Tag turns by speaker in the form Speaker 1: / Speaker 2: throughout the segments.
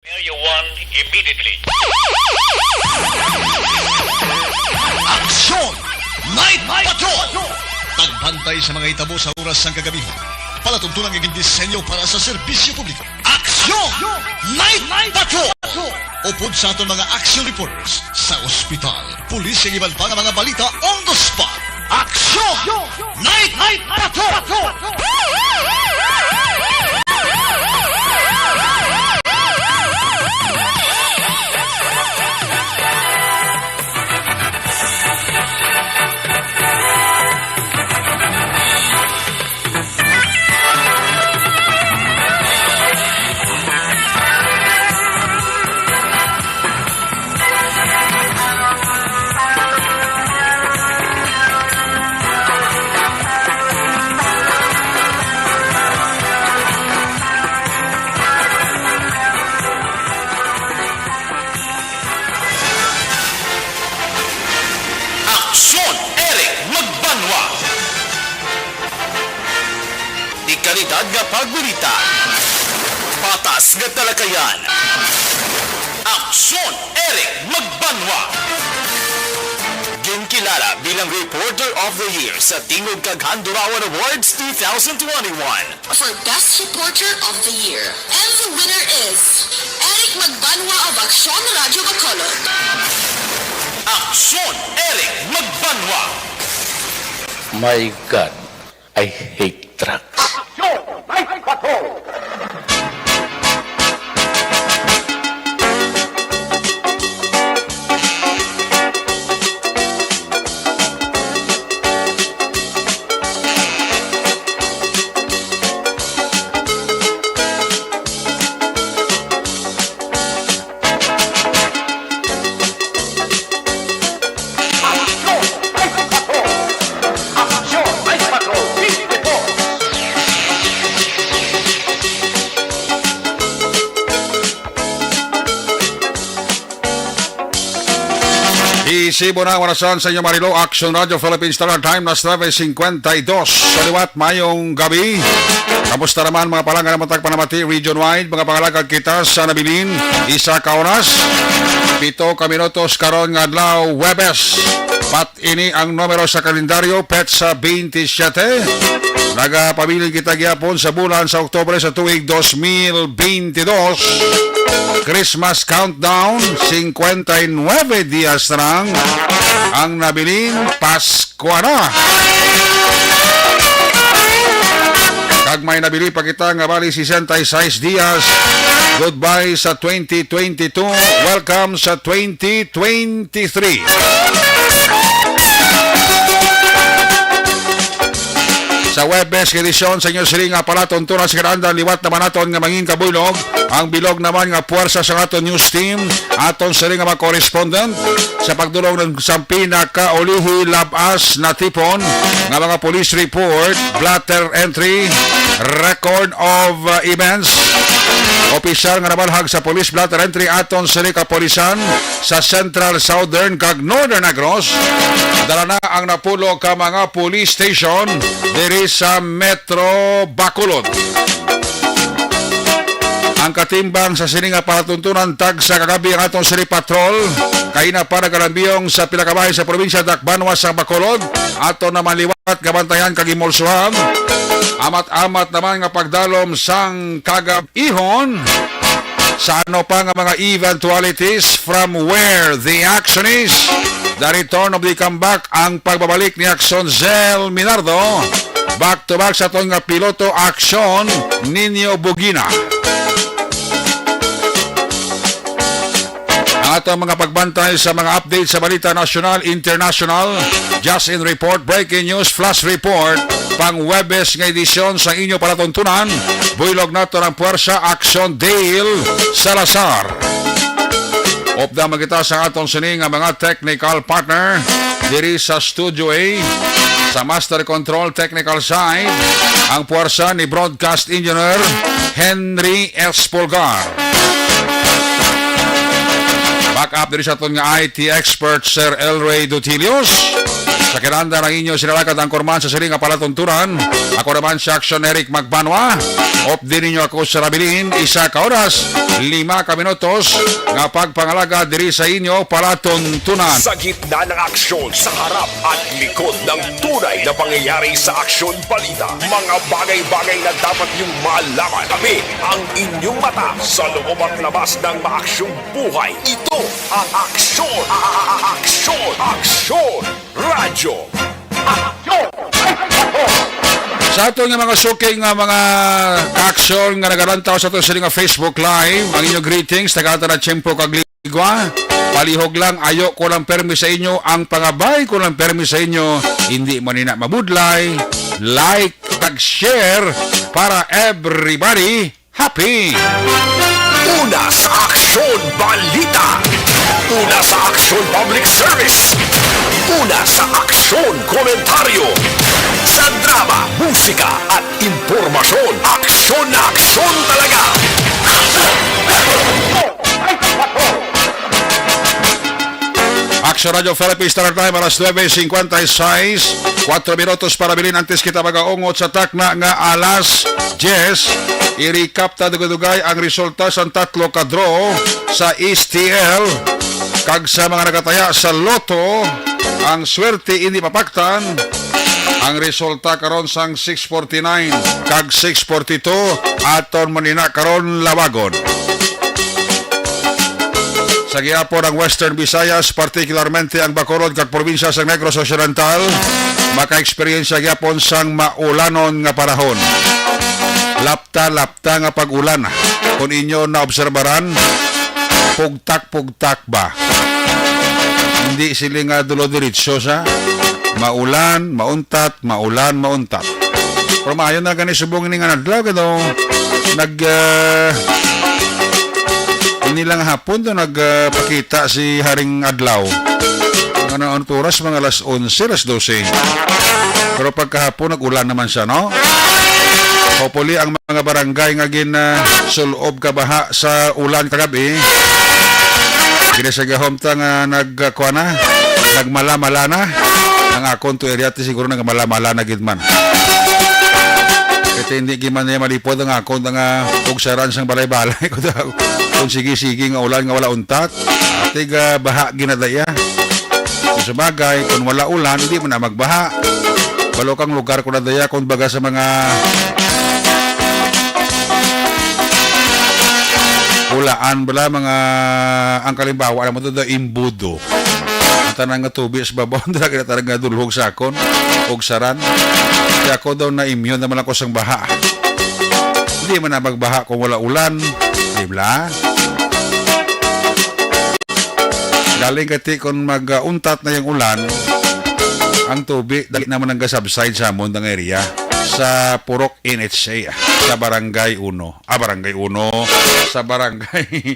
Speaker 1: Area 1 immediately.
Speaker 2: Aksyon! Night Patrol! Tagbantay sa mga itabo sa oras ng kagabihan. Palatuntunan ng disenyo para sa serbisyo publiko. Aksyon! Night Patrol! Upod sa aton mga action reporters sa ospital, pulis ang iban pa ng mga balita on the spot. Aksyon! Night Patrol!
Speaker 3: Kalidad nga pagbalita. Patas nga talakayan. Aksyon Eric Magbanwa. Ginkilala bilang Reporter of the Year sa Tingog Kag Handurawan Awards 2021.
Speaker 4: For Best Reporter of the Year. And the winner is Eric Magbanwa of Aksyon Radio Bacolod.
Speaker 3: Aksyon Eric Magbanwa.
Speaker 5: My God, I hate trucks.
Speaker 6: Isibo na ang orasan sa inyo Marilo, Action Radio Philippines Standard Time na 9:52 sa liwat mayong gabi. Kamusta naman mga palangga na matagpanamati region-wide, mga pangalagag kita sa nabilin, isa ka oras, 7 ka minutos karon nga adlaw Webes. Pat ini ang numero sa kalendaryo, Petsa 27. Nagapabiling kita gyapon sa bulan sa Oktubre sa tuig 2022. Christmas countdown, 59 dias lang ang nabiling Pasko na. Kag may nabili pa kita nga bali 66 dias. Goodbye sa 2022. Welcome sa 2023. Sa Webes edisyon sa inyo sili nga pala tuntunan sa kanandang liwat naman naton nga mangin kabulog. Ang bilog naman nga puwersa sa aton news team. Aton sili nga mga correspondent sa pagdulong ng sampi na kaulihi labas na tipon nga mga police report, blatter entry, record of events. Opisyal nga nabalhag sa police blatter entry aton sili kapolisan sa Central, Southern kag Northern Negros. Dala na ang napulo ka mga police station diri sa Metro Bacolod. Ang katimbang sa sininga palatuntunan tag sa kagabi ang atong sili patrol kay na para galambiyong sa pilakabahay sa probinsya Dakbanwa sa Bacolod. Ato naman liwat gabantayan kag imolsuhan. Amat-amat naman nga pagdalom sang kagabihon sa ano pa nga mga eventualities from where the action is. The return of the comeback, ang pagbabalik ni Action Zel Minardo. Back to back sa itong nga piloto action Nino Bugina. Ang atong mga pagbantay sa mga update sa balita national, international, just in report, breaking news, flash report, pang Webes nga edisyon sa inyo palatuntunan. Builog nato ng puwersa Action Dale Salazar. Opda magita sa atong sining nga mga technical partner diri sa Studio A. Sa Master Control Technical Side, ang puwersa ni Broadcast Engineer Henry S. Pulgar. back up diri sa aton nga IT expert Sir Elray Dutilios. Sa kinanda ng inyo sinalakad ang kurman sa siling nga palatuntunan. Ako naman si Action Eric Magbanwa. Op din ninyo ako sa Rabilin, 1 ka oras, 5 ka minutos nga pagpangalaga diri sa inyo palatuntunan.
Speaker 3: Sa gitna ng aksyon, sa harap at likod ng tunay na pangyayari sa aksyon balita, mga bagay-bagay na dapat niyong malaman. Kami ang inyong mata sa loob at labas ng maaksyong buhay. Ito ang Aksyon! Aksyon! Aksyon! Radyo!
Speaker 6: Sa ato nga mga suking nga mga action nga nagarantaw sa ato sa nga Facebook Live, ang inyong greetings, tagata na tiyempo kagligwa. Palihog lang, ayo ko lang permi sa inyo, ang pangabay ko lang permi sa inyo, hindi mo nina mabudlay, like, tag-share, para everybody happy!
Speaker 3: Una sa Aksyon Balita! Una sa Aksyon Public Service! Una sa Aksyon Komentaryo! Sa drama, musika at impormasyon, aksyon na aksyon talaga!
Speaker 6: Action Radio Philippines Standard Time alas 9:56, 4 minutos para bilin antes kita magaungot sa takna nga alas 10. I-recap ta dugay ang resulta sa tatlo ka draw sa STL kag sa mga nagataya sa Lotto. Ang swerte hindi papaktan. Ang resulta karon sang 649 kag 642 aton manina karon lawagon. Sa gihapon ang Western Visayas, particularmente ang Bacolod kag probinsya sa Negros Occidental, maka-experience gihapon sang maulanon nga panahon. Lapta nga pag-ulan. Kung inyo na obserbaran, pugtak ba? Hindi sila nga dulo diretso sa maulan, mauntat, maulan, mauntat. Pero maayon na gani subong ini nga nadlaw kado inilang hapon do nagpakita si Haring Adlaw. Ang oras mga alas 11, alas 12. Pero pagkahapon nag-ulan naman siya, no? Hopefully ang mga barangay nga sulob kabaha sa ulan kagabi. Ginasagahom ta nga nagmala-mala na. Ang akon to area siguro nagmala-mala na gid man. Ito hindi giman niya malipod ang akon nga ugsaran sang balay-balay ko daw. Kung sige-sige nga ulan nga wala untat, tiga baha ginadaya. Sa bagay, kung wala ulan, hindi mo na magbaha. Balo kang lugar ko na daya kung baga sa mga ulaan bala mga ang kalimbawa alam mo ito imbudo ang tanang nga tubig sa babaw talaga nga dulhog sa akon og saran kaya ako daw na immune naman ako sang baha hindi man na magbaha kung wala ulan di ba galing kati kung mag-untat na yung ulan ang tubig dali naman ang subside sa mundang area sa Purok NHA sa Barangay 1 sa Barangay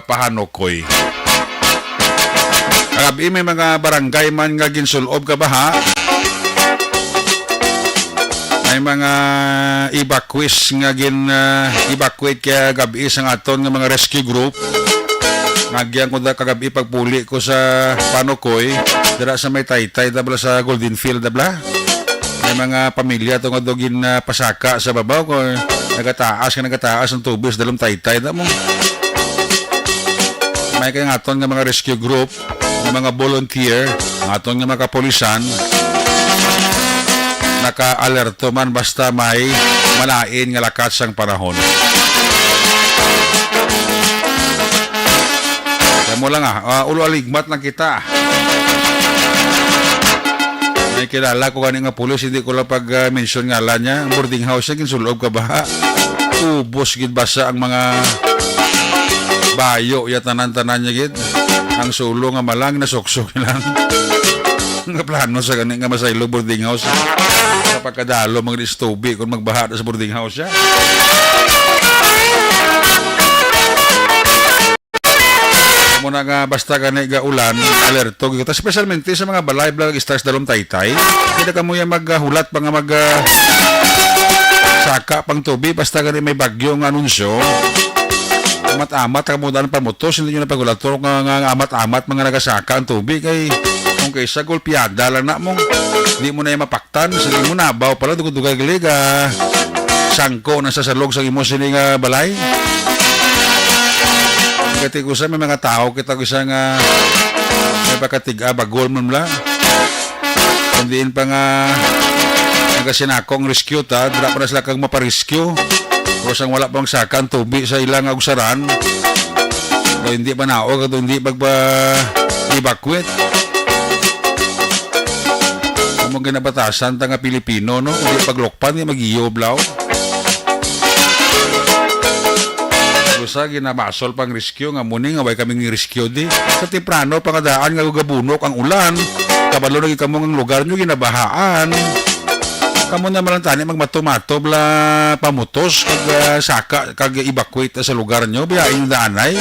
Speaker 6: Pahanokoy. Kagabi may mga barangay man nga ginsulob ka baha. May mga evacuees nga evacuate kaya gabi sa aton nga mga rescue group. Nagyan ko da kagabi pagpuli ko sa Panokoy dira sa may Taytay dabla sa Golden Field dabla. May mga pamilya to nga dogin na pasaka sa babaw ko nagataas ang tubig sa dalom Taytay da mo. May kay aton nga mga rescue group, nga mga volunteer, aton nga mga kapulisan naka-alerto man basta may malain nga lakat sang panahon. Kaya mo lang ulo aligmat lang kita. May kilala ko ganing nga pulis, hindi ko lang pag-mention ngalan niya. Ang boarding house niya, ginsulob ka ba? Ubos gid basa ang mga bayo, tanan-tanan niya gid. Ang sulo nga malang, nasuksok lang. Nga plano sa ganing nga masaylo boarding house. Sa pagkadalo, mga distubi kung magbaha sa boarding house siya. Muna nga basta gani ga ulan alerto kita specialmente sa mga balay blag stars dalom Taytay hindi ka mo yan maghulat pa nga saka pang tubig basta gani may bagyo nga anunsyo Amat-amat ang mudan pamutos, hindi nyo na pagulator nga amat-amat mga nagasaka ang tubig ay kung kaysa golpiada lang na mong hindi mo na yung mapaktan, sige mo na baw pala dugay gilig sangko na sa salog sa imo sining balay. Kati ko sa may mga tao kita ko sa nga may pagkatiga bagol man la. Kundiin pa nga nagasinakong rescue ta, dira pa na sila kang maparescue. Kung sang wala pang sakan tubig sa ilang agusaran. O hindi pa naog, o hindi evacuate. Kung mga ginabatasan ta nga Pilipino, no? Kung di paglokpan, di mag-ioblaw. Sa ginabasol pang rescue nga muni nga way kaming rescue di sa temprano pangadaan nga gabunok ang ulan kabalo lagi kamo ang lugar nyo ginabahaan kamo na man tani magmato-mato bla pamutos kag saka kag evacuate sa lugar nyo biyain yung daanay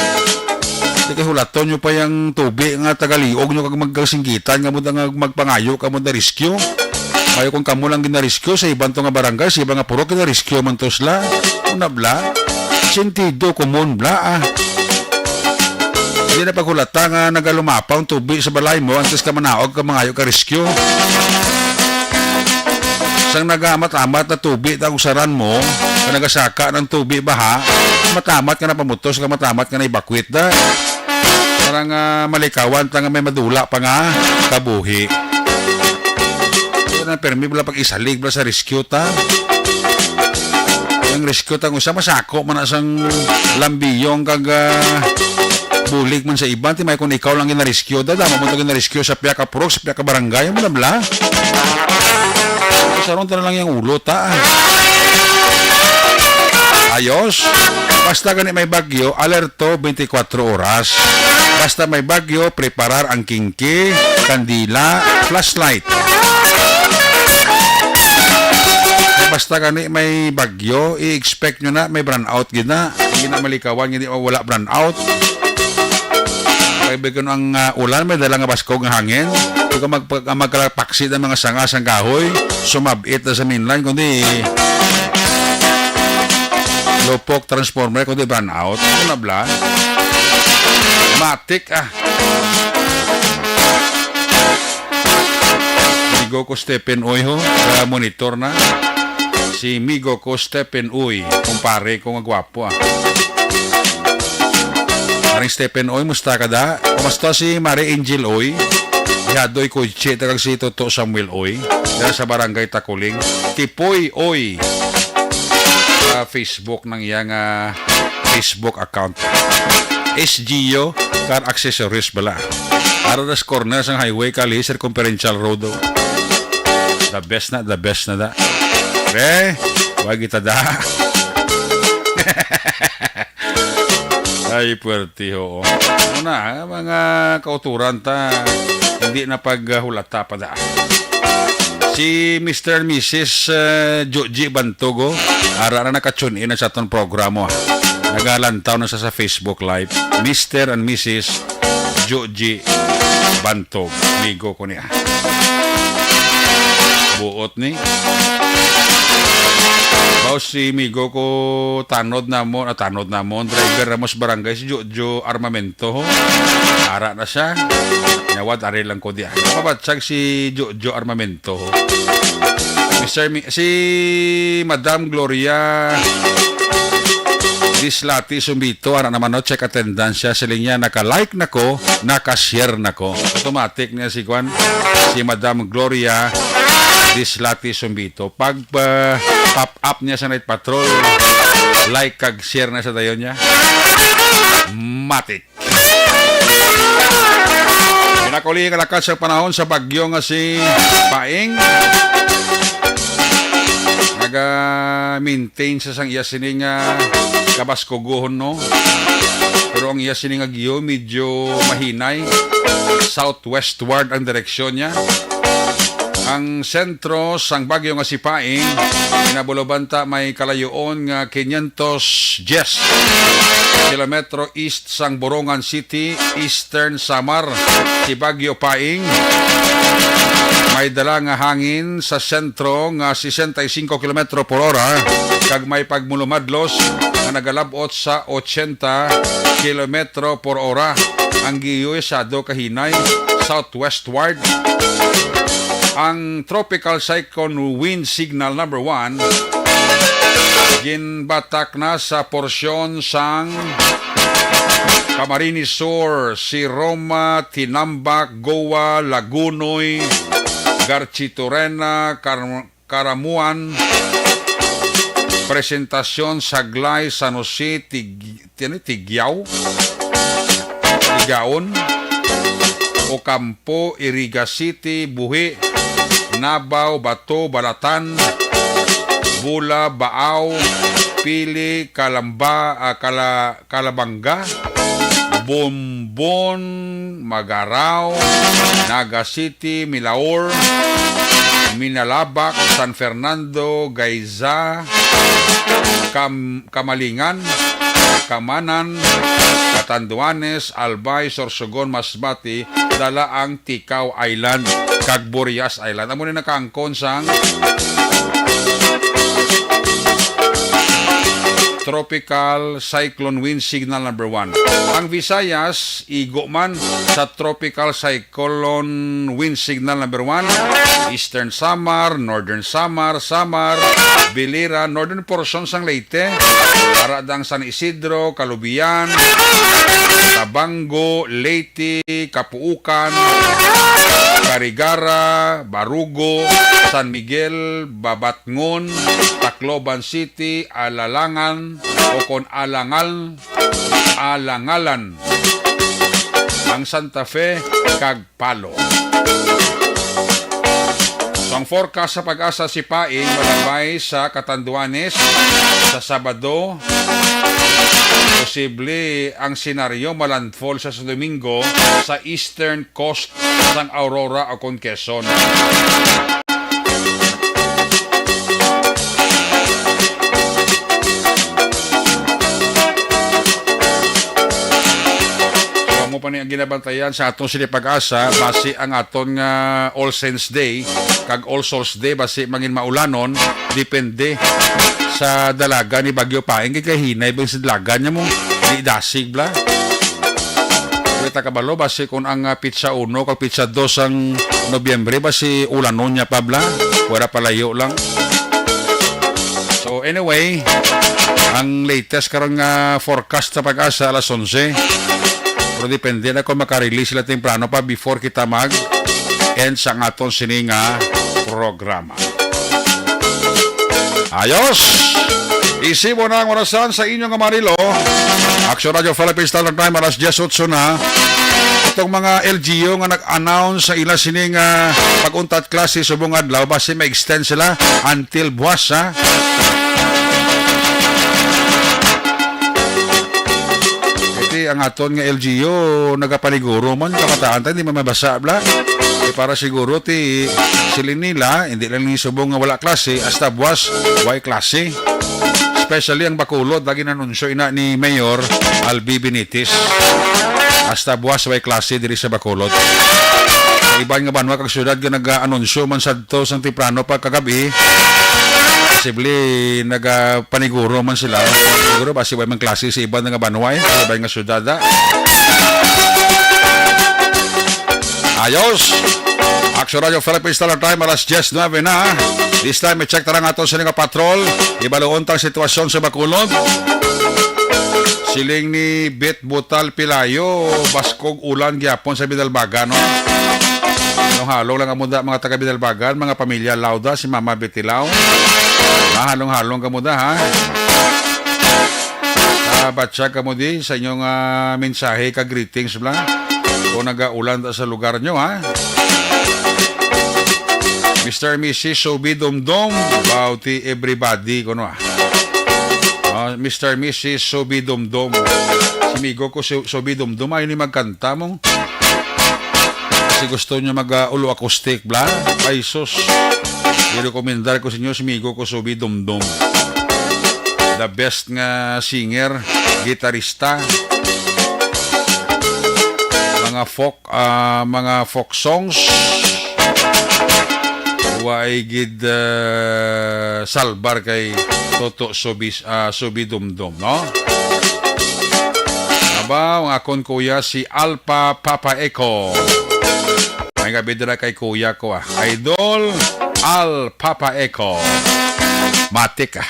Speaker 6: di kay hulaton nyo pa yung tubig nga tagaliog nyo kag magkasinggitan nga mo nga magpangayo kamo da rescue kayo kung kamo lang gina-rescue sa ibang to nga barangay sa ibang nga puro gina-rescue man to sila una bla sentido komon bla hindi na pagkulata nga nagalumapaw ang tubig sa balay mo antes ka manaog ka mangayo ka rescue sang nagamat-amat na tubig ang usaran mo ka nagasaka ng tubig baha matamat ka na pamutos ka matamat ka na evacuate da parang malikawan tanga may madula pa nga kabuhi na permi bala pag isalig bala sa rescue ta ang rescue tang usa masako man asang lambiyong kag bulig man sa iban ti may kun ikaw lang gina-rescue da dama mo gina-rescue sa piya ka purok sa piya ka barangay mo bla saron ta lang yung ulo ta ayos basta gani may bagyo alerto 24 oras basta may bagyo preparar ang kingki kandila flashlight basta gani may bagyo, i-expect nyo na may brownout gina. Hindi na malikawan, hindi wala brownout. Kaibigan ang ulan, may dalang baskog ng hangin. Kung magkalapaksid ang mga sangas ang kahoy, sumabit na sa mainline, kundi lupok transformer, kundi brownout. Ano na bla? Matik Migo ko Stephen Oy ho, monitor na. Si Migo ko Stephen Uy, kumpare ko nga gwapo Maring Stephen Uy, musta ka da? Kumusta si Mari Angel Uy? Yadoy ko tagag si Toto Samuel Uy, dahil sa barangay Takuling. Tipoy Uy, sa Facebook ng iyang Facebook account. SGO, car accessories bala. Aradas corner sa highway kali, circumferential road. The best na da. Wag kita da. Ay, puwerte ho. Una, mga kauturan ta, hindi na paghulata pa da. Si Mr. and Mrs. Joji Bantogo, ara na nakatune in sa atong programo. Nagalantaw na sa Facebook Live. Mr. and Mrs. Joji Bantog. Migo ko niya. Buot ni. Baw si Migo ko tanod na mo driver Ramos Barangay si Jojo Armamento ho. Ara na siya. Nyawad ari lang ko diya. Mabatsag si Jojo Armamento ho. Si Madam Gloria Dislati Sumbito ara naman no check attendance siya siling niya naka-like nako, naka-share nako. Automatic niya si Madam Gloria Dislati Sumbito. Pag pop up niya sa Night Patrol, like kag share na sa dayon niya. Matik. Pinakuli kalakat sa panahon sa bagyo nga si Paing. Naga-maintain sa sang iya sining kabaskuguhon no. Pero ang iya sining agyo medyo mahinay. Southwestward ang direksyon niya. Ang sentro sang Bagyo nga Sipaing, pinabulobanta may kalayoon nga 510 kilometro east sang Borongan City, Eastern Samar, si Bagyo Paing. May dala nga hangin sa sentro nga 65 km per hora kag may pagmulumadlos nga nagalabot sa 80 km per hora. Ang giyoy sado kahinay southwestward. Ang tropical cyclone wind signal number 1 ginbatak na sa porsyon sang Camarines Sur, si Roma, Tinambak, Goa, Lagunoy, Garchitorena, Karamuan, Presentasyon, Saglay, San Jose, Tigyaw, Tigaon, Ocampo, Iriga City, Buhi, Nabaw, Bato, Balatan, Bula, Baaw, Pili, Kalabanga, Bombon, Magaraw, Naga City, Milaor, Minalabak, San Fernando, Gayza, Kamalingan, Kamanan, Catanduanes, Albay, Sorsogon, Masbati, dala ang Tikaw Island, kag Burias Island. Amo ni nakaangkon sang Tropical Cyclone Wind Signal number 1. Ang Visayas, igo man sa Tropical Cyclone Wind Signal number 1. Eastern Samar, Northern Samar, Bilira, Northern portion sang Leyte, Paradang San Isidro, Calubian, Tabango, Leyte, Kapuukan, Carigara, Barugo, San Miguel, Babatngon, Tacloban City, Alalangan, o kon Alangalan, ang Santa Fe, kag Palo. So, ang forecast sa Pag-asa Sipaing malabay sa Catanduanes sa Sabado. Posible ang senaryo malandfall sa Domingo sa eastern coast ng Aurora o kon Quezon. Mo pa ni ang ginabantayan sa atong sili Pag-asa base ang aton nga All Saints Day kag All Souls Day base mangin maulanon depende sa dalaga ni Bagyo Paing kay hinay bang sa dalaga nya mo di dasig bla. Kita kabalo base kun ang pizza 1 kag pizza 2 ang Nobyembre base ulanon nya pa bla, wala palayo lang. So anyway, ang latest karong forecast sa Pag-asa alas 11. Pero depende na kung makarelease sila temprano pa before kita mag-end sa aton sininga programa. Ayos! Isibo na ang orasan sa inyong Amarillo. Action Radio Philippines Standard Time alas 18 na. Itong mga LGU nga nag-announce sa ila sining pag-untat klase subong adlaw base ma-extend sila until buwas ha. Ang aton nga LGU nagapaniguro man kamataan tayo, hindi mamabasa bla. Para siguro silin nila hindi lang ni subong nga wala klase hasta buwas way klase. Especially ang Bacolod lagi nanunsyo ina ni Mayor Albi Benitez. Hasta buwas way klase diri sa Bacolod. Ibang nga banwa kag syudad nga nag-anunsyo man sadto sang temprano pa kagabi. Posible nagapaniguro man sila. Siguro basi way man klase sa iba nga banway, iba nga syudad. Ayos! Action Radio Philippines Standard Time alas 10:09 na. This time i-check tarang aton sa nga patrol. Ibaluon tang sitwasyon sa Bacolod. Siling ni Bet Butal Pilayo, baskog ulan gyapon sa Bidalbagan no. Halong lang amuda mga taga Bidalbagan, mga pamilya Lauda, si Mama Betilaw. Halong-halong kamuda ha. Batsa kamudi sa inyong mensahe ka greetings bla. Kung nagaulan sa lugar nyo ha. Mr. Mrs. Sobi Dumdum, bauti everybody kuno Mr. Mrs. Sobi Dumdum. Si migo ko Sobi Dumdum ay ni magkanta mong Kasi gusto nyo mag-ulo acoustic, bla? Ay, sus. I-recommendar ko sa inyo si Migo Kusubi Dumdum. The best nga singer, gitarista, mga folk songs, way gid salbar kay Toto Subi Dumdum, no? Aba, ang akon kuya si Alpha Papa Echo. May gabi dira kay kuya ko Idol Al Papa Echo. Matik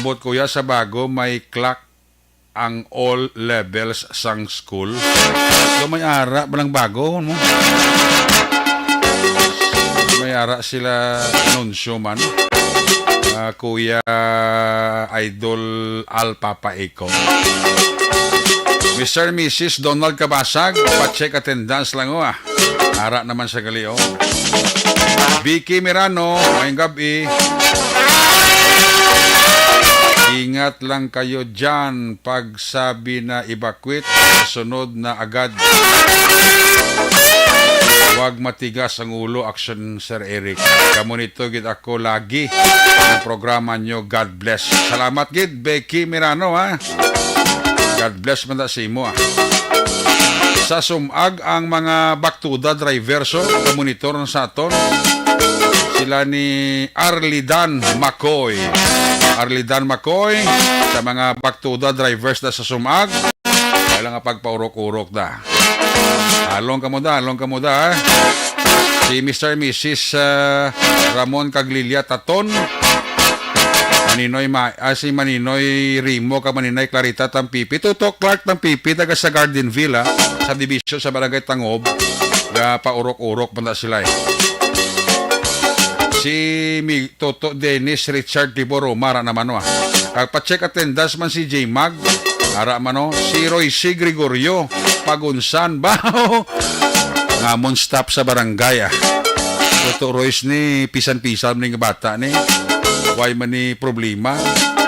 Speaker 6: Ambot kuya sa bago may clock ang all levels sang school. So may ara balang bago mo. May ara sila anunsyo man. Kuya Idol Al Papa Eco. Mr. Mrs. Donald Kabasag, pa-check attendance lang Ara naman sa gali Vicky Mirano, ngayong gabi. Ingat lang kayo dyan pag sabi na evacuate, sunod na agad. Huwag matigas ang ulo, action Sir Eric. Kamunito gid ako lagi ang programa nyo. God bless. Salamat gid Becky Mirano God bless man sa imo Sa sumag ang mga baktuda driver kamonitor sa aton. Sila ni Arlidan Macoy. Arlidan Macoy sa mga baktuda drivers na sa sumag. Kailangan pagpaurok-urok da. Along ka mo da. Si Mr. Mrs. Ramon Caglilia Taton. Si Maninoy Rimo ka Maninay Clarita Tampipi. Tutok Clark Tampipi taga sa Gardenville sa division sa Barangay Tangob. Paurok-urok banda sila Si Toto Dennis Richard Tiboro Mara naman Kagpa-check attendance man si J Mag. Ara man si Royce Gregorio Pagunsan bao ngamon stop sa barangay Toto Royce ni pisan-pisan ni bata ni why man ni problema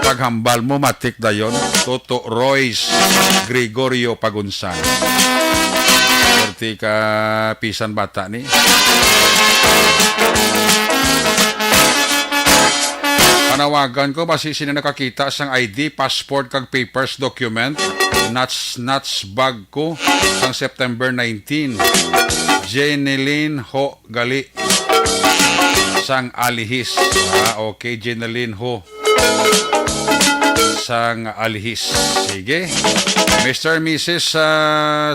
Speaker 6: paghambal mo matik dayon Toto Royce Gregorio Pagunsan ka pisan bata ni panawagan ko basi sino nakakita sang ID, passport kag papers document nuts bag ko sang September 19 Jeneline Ho gali sang Alihis okay Jeneline Ho sang Alihis sige Mr. Mrs.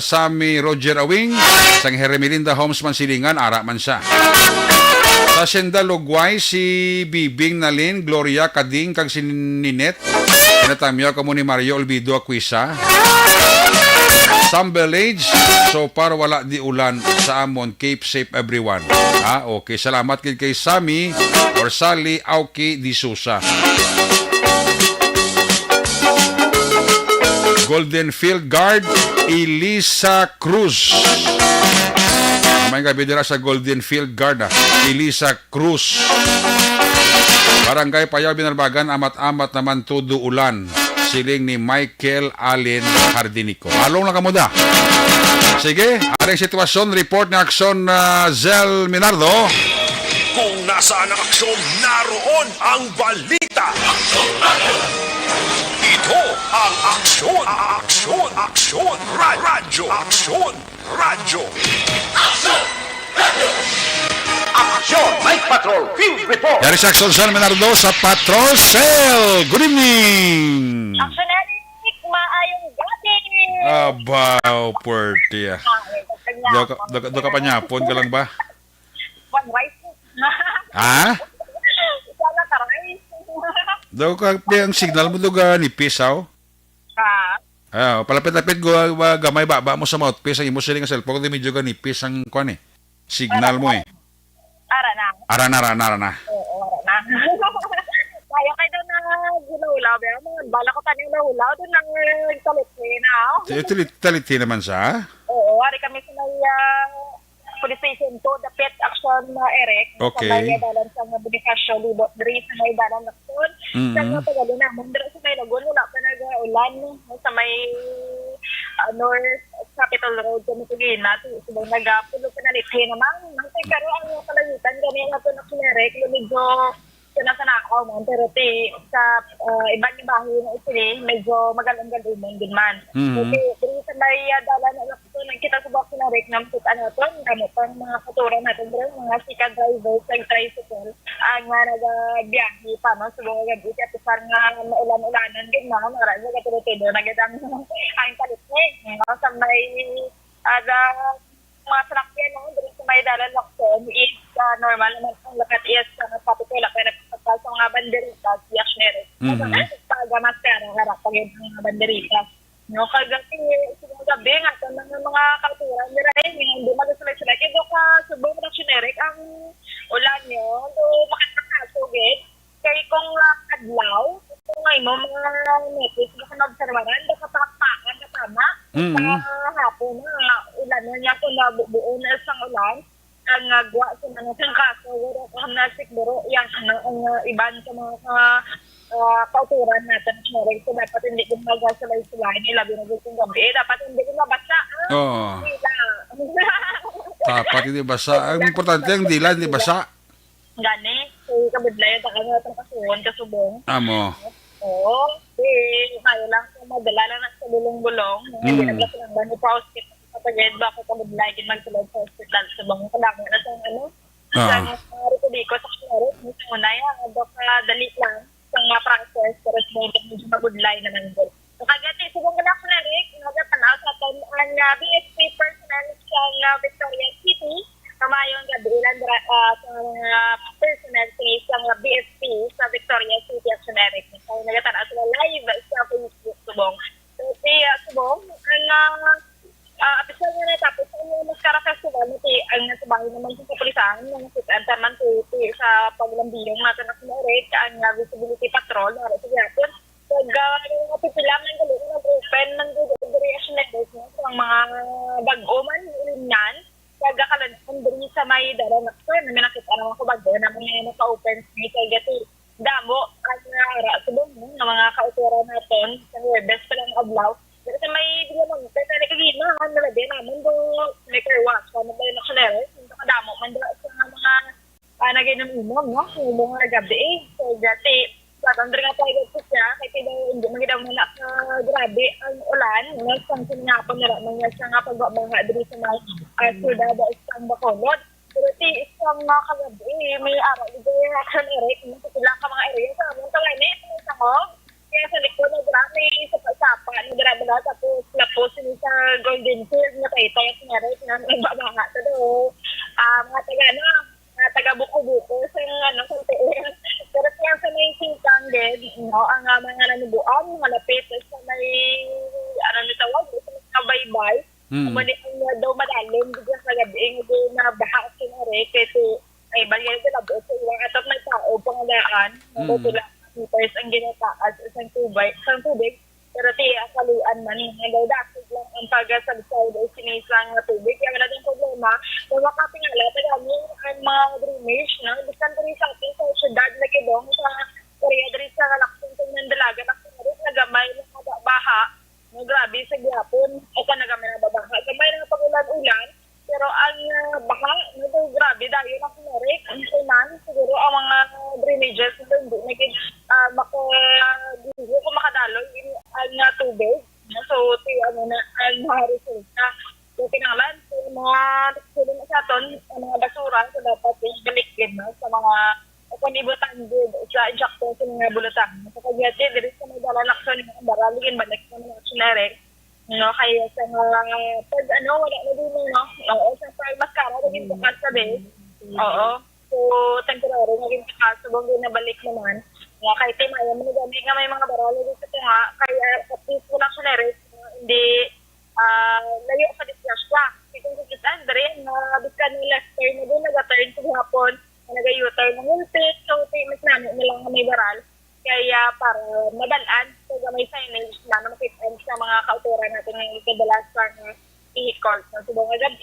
Speaker 6: Sammy Roger Awing sang Hermelinda Homes Mansilingan ara man siya sa Senda Lugway si Bibing Nalin Gloria Kading kag si Ninet pinatamyo kamo ni Mario Olvido Aquisa Sambel Age so para wala di ulan sa amon keep safe everyone okay salamat kay Sammy or Sally Auki Di Sousa Golden Field Guard Elisa Cruz may gabi dira sa Golden Field Guard Elisa Cruz Barangay Payaw Binalbagan amat-amat naman tudo ulan siling ni Michael Allen Hardinico along lang kamuda sige aring sitwasyon report na aksyon Zel Minardo
Speaker 3: Kung nasaan ang aksyon, naroon ang balita. Ito ang aksyon, radyo. Aksyon, Night Patrol, Field Report.
Speaker 6: Yari sa aksyon Zel Minardo sa Patrol Cell. Good evening.
Speaker 7: Aksyon Eric, maayong gabi.
Speaker 6: Abaw, puerty. Do ka pa nyapon ka lang ba?
Speaker 7: One rice.
Speaker 6: Ha?
Speaker 7: Isala ka rice.
Speaker 6: Do ka ang signal mo do ga nipis aw? Palapit-lapit go gamay baba mo sa mouthpiece ang imo siling nga cellphone di medyo ga nipis ang kuan signal mo Ara na.
Speaker 7: Oo, ara na. Kaya kayo doon na gulaulaw. Bala ko tayo gulaulaw doon nang
Speaker 6: Taliti naman sa?
Speaker 7: Oo, hari kami sa may police station to, the pet action Eric.
Speaker 6: Okay.
Speaker 7: Sa may dalan sa mga Bonifacio Libot, diri sa may dalan na son. Sa mga pagalo na, mundra sa may lagun, wala pa nag-ulan. Sa may north Capitol Road kami Tugina, subong nagapulo pa na lithe naman. Pero ang kalagitan kami nga ito na kinerek, medyo sinasanakaw man, pero sa ibang bahay na ito medyo magalang-galumon din man. Pero sa may dala na ito, kita sa box na rek ng put ano ito, gamit ang mga katura natin, mga sikat drivers, nag-tricycle, ang nga nag-biyahe pa, no? Subong agad ito, at parang maulan-ulanan din na, marami na katulad nagadang ang palit no? Sa may mga trakyan no, dito sa may dalan lakson is normal naman ang lakat is papitula pero pagkakal sa mga banderitas reactionary. Pagamas ka ng harap pag yung mga banderitas. No, kagati siguro gabi nga ito mga kautura nila hindi magasulay-sulay kaya ka subong reactionary ang ulan nyo do makakasugit kay kung adlaw kung ay mo mga netis na kanobservaran da kapakpakan na tama hapon na ulan niya kung nabubuo na isang ulan ang gwa sa mga kaso wala ko na siguro yan ang iban sa mga kauturan natin so dapat hindi ko magasulay-sulay nila binagusong gabi dapat hindi ko mabasa
Speaker 6: dapat hindi basa ang importante ang dila hindi basa
Speaker 7: gani so kabudlayan ta kanya itong kasuon kasubong
Speaker 6: amo
Speaker 7: oo mayo lang sa madala lang sa bulong-bulong hindi naglas lang gani pa hospital kapagid ba ko kabudlayan magsulod sa hospital sa bang kalangan na sa sa Republiko sa Claret mismo una yan dali lang sa mga process pero medyo magudlay na nandun so kagati subong ka na ko na rin nagapanaw sa ang BSP personnel sa Victoria City kamayong gabilan sa mga personnel sa isang BSP sa Victoria City Actionary. So, nagatanaw sila live sa Facebook subong. So, subong, ang episode na natapos sa Mascara Festival, ang nasubahin naman sa kapulisan, ng sit-enter man sa paglambiyong natin na kumarit, ang visibility patrol, na sa Japon. So, pipilang ng galing nag-open ng reaction network sa mga bag-oman, yan. Kagakalan diri sa may dala na ko na nakita naman ko bago na mga naka-open space kay gati damo ang ara subong ng mga kautura naton sa Webes pa lang adlaw pero sa may dilamon pero kagina na labi naman do maker watch kamo ba na kanere sa kadamo man sa mga naginom no mga gabi so gati sa tandre nga tayo ko siya kay hindi magidaw na grabe ang ulan nga sang sinapon na mga sa nga pagbabanga diri sa mga sudad sa isang Bacolod pero isang mga kagabi may araw dito yung action area kung sila ka mga area sa among tangani sa hog kaya sa likod na grabe sa pasapa na grabe na tapos lapos sa Golden Field na tayo nga rin na nagbabanga ito mga taga buko-buko sa kung pero kaya sa may singkang din, ang mga nanubuan, mga lapit sa may, tawag, sa may kabaybay, ang daw madalim, bigla sa gabi, hindi na baha sinare, kasi ay bagay sa labo, sa ilang atap may tao, pangalaan, natutula, meters ang ginataas, isang tubig, pero kaluan man, daw dakig lang ang pag-sabsay, daw sinisang tubig, kaya wala din problema, kung makapingala, tagaming ang mga drainage, biskan rin sa atin sa syudad na kidong, sa Korea rin sa Lakson sa Mandalaga, nagamay ng baha, grabe sa gyapon, o nagamay ng babaha, gamay ng pag-ulan-ulan, pero ang baha, grabe, dahil na kumarik, ang sunan, siguro ang mga drainages, hindi kung makadaloy, ang tubig, so, ang mga resulta, so, pinangalan, so, mga resulta na sa aton, ang mga basura, so, dapat balik din, sa mga panibutan din, sa injector, sa mga bulatan. So, kaya, dito sa mga dalalakson, yung baraligin, balik sa mga actionary, kaya sa mga, wala na din, sa mascara, naging bukas sa base, so, temporary, naging bukas, so, nabalik naman, kahit timaya mo nagamit nga may mga baralo dito nga kaya sa peaceful actionary hindi layo sa disgrasya. Itong sikitan rin biskan ng left turn na doon nag-turn sa hapon nag-u-turn ng ulpit so mas namin nilang may baral kaya para madalaan so may signage na makitaan sa mga kautura natin ng kadalasan na vehicle na subong agad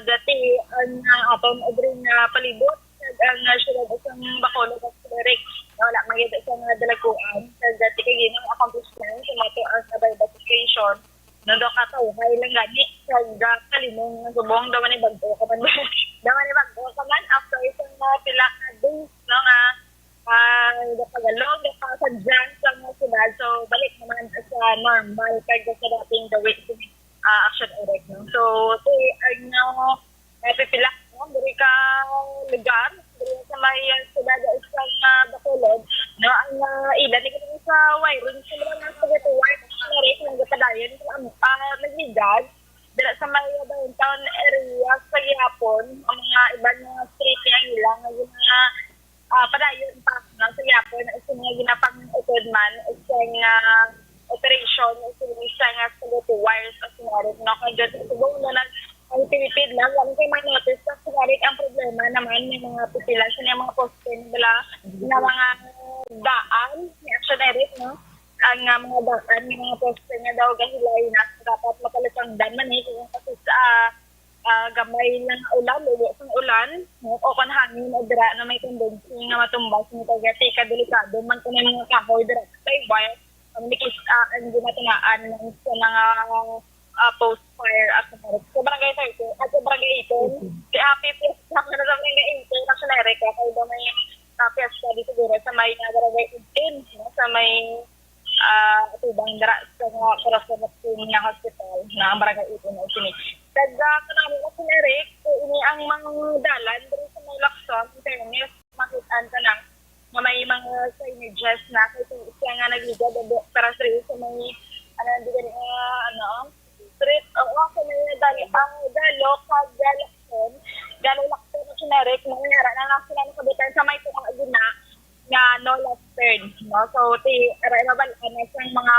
Speaker 7: dati ang atong adring palibot ang syudad isang Bacolod at Derek wala magiging sa mga dalaguan sa dati kay ginang accomplishment sa mato ang sabay education no do katawhay lang gani kag kalimong subong daw man bagto ka man daw man bagto ka man after isang pila ka days no nga do pagalog do pa sa dyan sa mga sila so balik naman sa normal kag sa dating the way to action erect no so ano pipila no diri ka lugar diri sa may sila isang Bacolod no ang ilan ni sa wiring sa mga sa wire erect ng gapadayon nagligad dila sa may downtown area sa gihapon ang mga ibang mga street nga ilang nga padayon pa no sa gihapon sa mga ginapang-utod man isang operation isang sa wires sa sinarot no kaya subong na ang pinipid lang lang kay manotis sa sinarot ang problema naman may mga pipila sa mga poste nila na mga daan ni action erect no ang mga daan, mga poste nga daw gahilay na dapat mapalitang dan man kasi sa gamay ng ulan, lulo sa ulan, o kung hangin o dira na may tendency nga matumbas ng tagati kadelikado man kung may mga kahoy dira sa wire ang nikis ang ginatinaan ng sa mga post fire at sa barangay 30 at sa barangay ito si happy place na sa barangay ito na Erika kaya daw may fiesta dito siguro sa may barangay 18 sa may tubang dara sa mga korrespondency ng hospital na ang barangay ito na sini. Kaya kanami na sinerik, ini ang mga dalan dito sa may Lacson, internet, makitaan ka lang na may mga signages na kasi siya nga nagligad para sa may street o sa may dalo kag Lacson, dalo Lacson na sinerik, nangyara na sila nakabitan sa may pangaguna nga no last turn no so aray mabalaan na siyang mga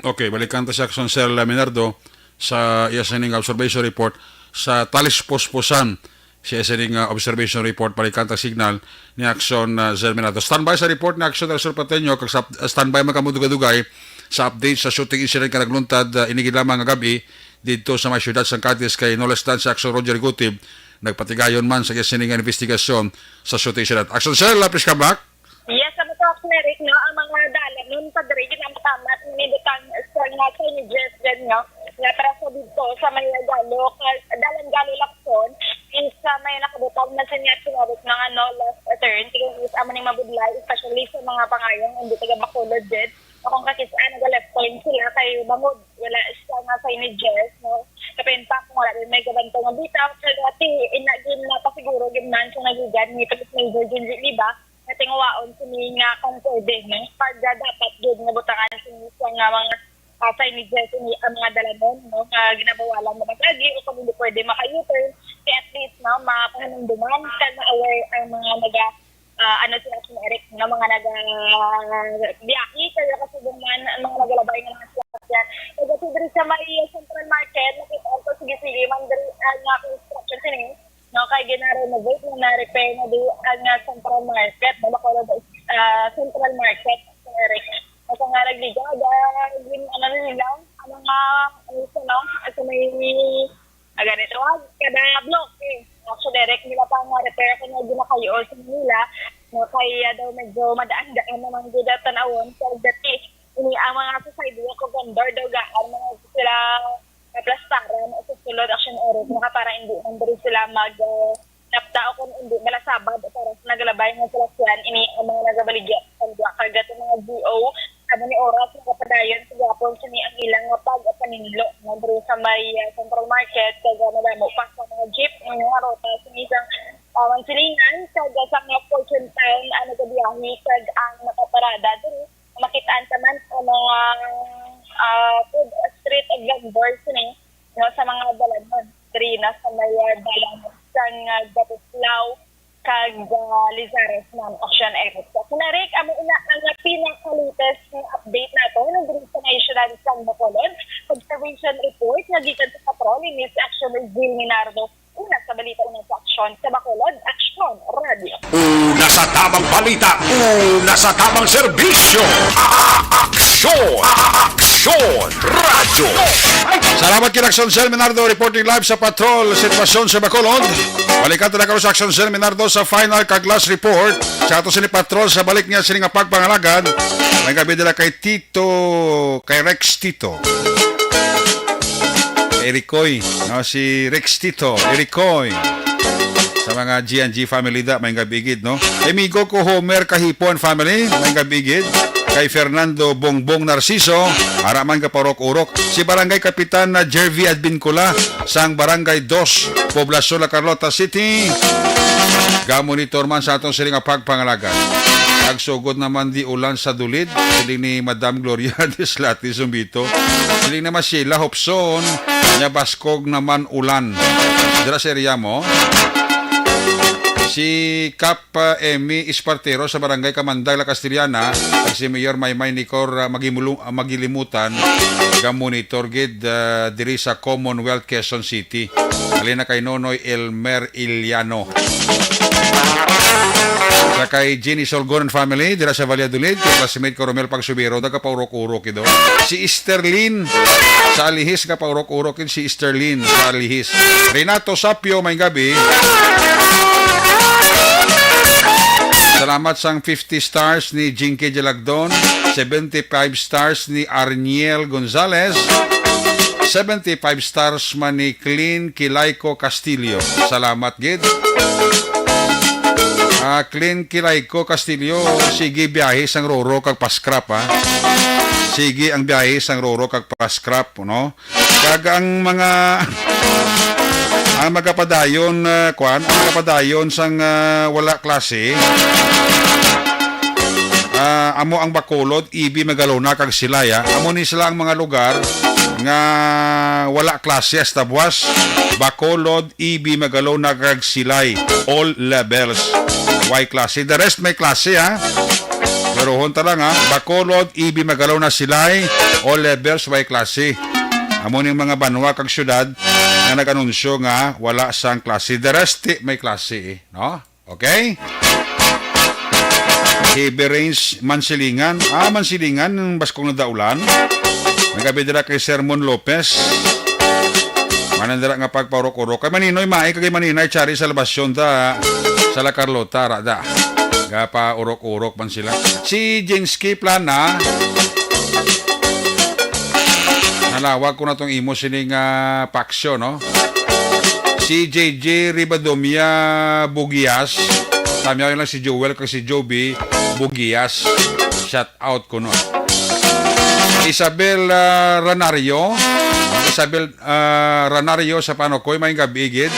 Speaker 6: Okay, balikan ta sa Action Sir Minardo sa isaning observation report sa talis posposan si isaning observation report balikan ta signal ni Action Sir Minardo. Standby sa report ni Action Sir Pateño kag standby makamudugay-dugay sa update sa shooting incident ka nagluntad inigid lamang nga gabi dito sa may syudad San Carlos kay no less than sa Action Roger Gutib nagpatigayon man sa isaning investigasyon sa shooting incident. Action Sir, lapis ka back?
Speaker 7: yes sa mga Eric no ang mga dalan nun pa diri ginamtamat ni butang sa nga ni Jeff din no nga para sa dito sa may dalo dalan galo Lacson in sa may nakabutang na sa niya sinabot ng last turn tigos amo ning mabudlay especially sa mga pangayong hindi taga Bacolod din akong kakisaan nag-left point sila kay bangod wala siya nga sa ni Jeff no kapenta kung wala rin may gabanto nga bitaw sa dati inagin na pa siguro gimnan siya nagigan ni Palit Major Junji Liba na tingawaon sini nga kung pwede no pagda dapat doon nga butangan sini nga mga pasay ni Jeff ni ang mga dalanon no nga ginabawalan na magagi o kung hindi pwede maka-U-turn kaya at least no mapahanunduman ka na aware ang mga sila si Eric na mga nag-biyahe kaya kasi doon man ang mga nagalabay ng mga sasakyan kaya dito sa may Central Market nakita ko sige man dito nga construction sini no kay gina-renovate na repair na do ang Central Market na Bacolod Central Market Eric at nga nagligad nila ang mga at may ganito kada block so direct nila pa nga repair kung hindi na kayo sa nila no kaya daw medyo madaan-daan naman dito tanawon so dati ini ang mga sa sidewalk o vendor daw gaan mga sila plastaran o susulod action error mga para hindi nandun sila naptao kung hindi malasabad para sa nagalabay ng sila ini ang mga nagabaligya kagat mga GO ano ni oras ng kapadayon sa Japon sa ni ang ilang pag-paninlo nandun sa may Central Market kaya mo pa sa mga jeep mga rota sa isang silingan kaya sa mga Fortune Town nagabiyahe kaya ang nakaparada dun makitaan naman sa mga food street vendors no sa mga dalanon na sa may dalan sang Gatislao kag Lizares ng Action Erect. So, Eric, ang pinaka-latest update na ito ng Dirisa National San Bacolod observation report na gikan sa patrol ni Miss Action Zil Minardo una sa balita ng Action sa Bacolod Action Radio.
Speaker 3: Una sa tamang balita, una sa tamang serbisyo. Action Radio.
Speaker 6: Salamat kay Action Sir Minardo reporting live sa patrol sitwasyon sa Bacolod. Balikan talaga sa Action Sir Minardo sa final kag last report. Sa ato sini patrol sa balik niya sini nga pagpangalagad. May gabi dala kay Rex Tito. Ericoy, no, si Rex Tito, Ericoy. Sa mga G&G family da, may gabigid, no? Amigo ko Homer Kahipon family, may gabigid. Kay Fernando Bongbong Narciso, araman ka parok-urok. Si Barangay Kapitan na Jervy Advincula, sang Barangay 2, Poblasyon La Carlota City. Gamonitor man sa atong siling pagpangalagan. Agsugod naman di ulan sa dulid, siling ni Madam Gloria Dislati Zumbito. Siling naman Sheila Hopson, nya Baskog naman ulan. Dira sa area mo. Si Cap Emi Espartero sa Barangay Kamandag, La Castellana, at si Mayor Maymay Nicor magilimutan monitor gid diri sa Commonwealth Quezon City. Alina kay Nonoy Elmer Iliano. Sa kay Jenny Solgon family dira sa Valladolid, kay classmate ko Romel Pagsubiro daga paurok-urok ido. Si Esterlin sa Alihis ka paurok-urok si Esterlin sa Alihis. Renato Sapio may gabi. Salamat sang 50 stars ni Jinky Jalagdon, 75 stars ni Arniel Gonzalez, 75 stars man ni Clean Kilayko Castillo. Salamat gid. Clean Kilayko Castillo, sige biyahe sang Roro kag paskrap ha. Sige ang biyahe sang Roro kag paskrap, no? Kag ang mga magapadayon ang magapadayon sang wala klase. Amo ang Bacolod, Ibi, Magalona kag Silaya. Amo ni sila ang mga lugar nga wala klase hasta buwas. Bacolod, Ibi, Magalona kag Silay. All levels. Y klase. The rest may klase ha. Pero honta lang ha. Bacolod, Ibi, Magalona, Silay. All levels, Y klase. Amo ni mga banwa kag syudad nga nag-anunsyo nga wala sang klase. The rest may klase no? Okay? Heavy rains Mansilingan. Mansilingan ng baskong na daulan. Nagabidira kay Sermon Lopez. Manandira nga pagpaurok-urok. Kay Maninoy Mae kay Maninay Chari sa labasyon da sa La Carlota rada. Gapa urok-urok man sila. Si Jenski Plana nalawag ko na tong imo sining paksyo, no? Si JJ Ribadomia Bugias, tamiyaw lang si Joel kag si Joby Bugias. Shout out ko no. Isabel Ranario sa Panokoy may gabigid.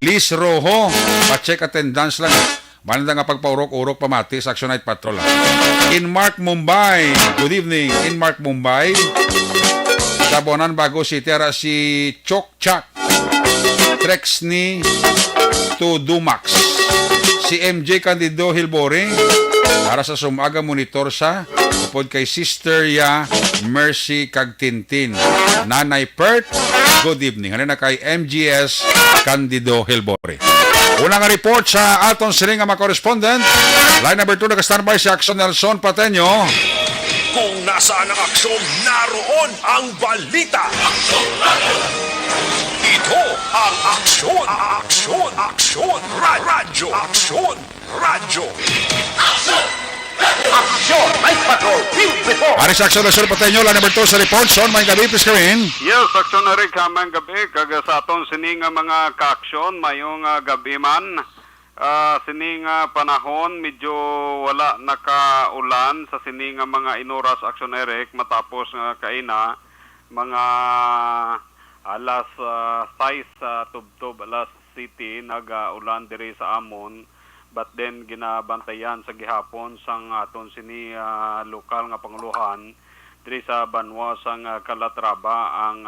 Speaker 6: Liz Rojo, pa-check attendance lang. Mananda nga pagpaurok-urok pamati sa Action Night Patrol. In Mark Mumbai, good evening. In Mark Mumbai, Tabonan Bago City ara si Chok Chak Trexni to Dumax. Si MJ Candido Hilbore para sa sumaga monitor sa upod kay Sister Ya Mercy Kagtintin. Nanay Perth, good evening. Ano na kay MGS Candido Hilbore. Unang report sa aton siling nga mga correspondent. Line number 2 naka-standby si Action Nelson Pateño.
Speaker 3: Kung nasaan ang aksyon, naroon ang balita. Ito ang aksyon, radyo. Aksyon, Night Patrol, Field Report.
Speaker 6: Aris Action Nelson Pateño, line number 2 sa report. Son, may gabi, please karin.
Speaker 8: Yes, aksyon na rin kamang gabi. Kag sa aton sining mga ka-aksyon, mayong gabi man. Sining panahon, medyo wala nakaulan sa sining mga inoras aksyon Eric matapos kaina mga alas 6 tubtob alas city nag-ulan diri sa amon, but then ginabantayan sa gihapon sang aton sini lokal nga panguluhan diri sa Banwa sang Calatrava ang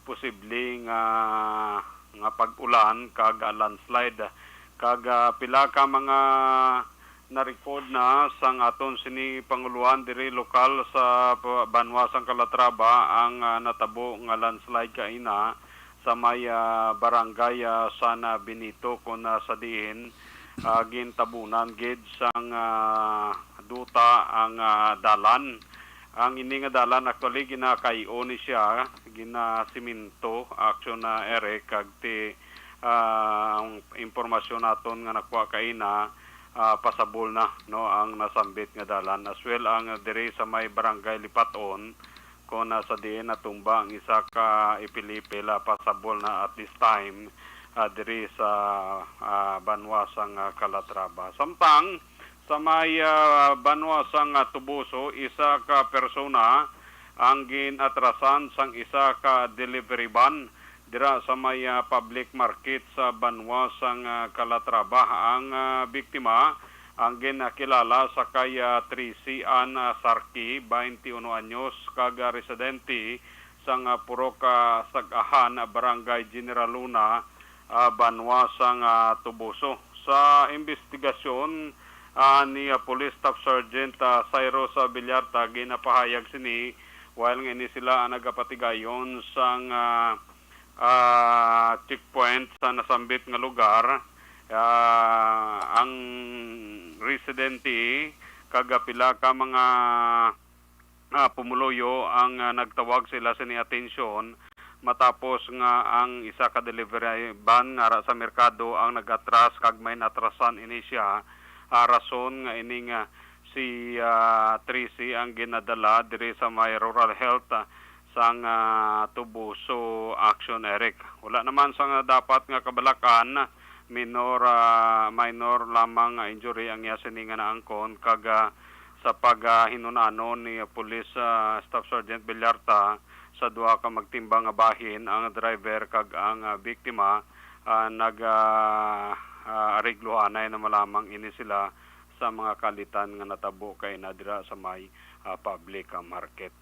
Speaker 8: posibleng nga pag-ulan kag landslide. Kag pila ka mga na-record na sang aton sini panguluan diri lokal sa Banwa sang Calatrava ang natabo nga landslide kaina sa may barangay San Benito kun sa diin gintabunan gid sang duta ang dalan. Ang ini nga dalan actually ginakayo ni siya, ginasiminto action na Eric kag ti ang impormasyon naton nga nakuha kay na pasabol na no ang nasambit nga dalan, as well ang diri sa may barangay Lipaton kung nasa diin natumba ang isa ka ipilipila pasabol na at this time diri sa Banwasang Calatrava. Samtang sa may Banwasang Tubuso, isa ka persona ang ginatrasan sang isa ka delivery van dira sa may public market sa Banwasang Calatrava. Ang biktima ang ginakilala sa kay Tracy Ann Sarki, 21 anyos, kag residente sang Purok Sagahan, Barangay General Luna, Banwasang Tubuso. Sa investigasyon ni Police Staff Sergeant Cyrus Villarta, ginapahayag sini while nga ini sila nagapatigayon sang checkpoint sa nasambit nga lugar. Ang residente kagapila ka mga pumuloyo ang nagtawag sila sini atensyon matapos nga ang isa ka delivery van nga sa merkado ang nagatras kag may natrasan ini siya. Rason nga ining si Tracy ang ginadala diri sa may rural health sang Tubuso Action, Eric. Wala naman sang dapat nga kabalakan, minor lamang injury ang yasini nga naangkon kag sa paghinunano ni Police Staff Sergeant Villarta sa duha ka magtimbang nga bahin, ang driver kag ang biktima arigluhanay na malamang ini sila sa mga kalitan nga natabo kay nadira sa may public market.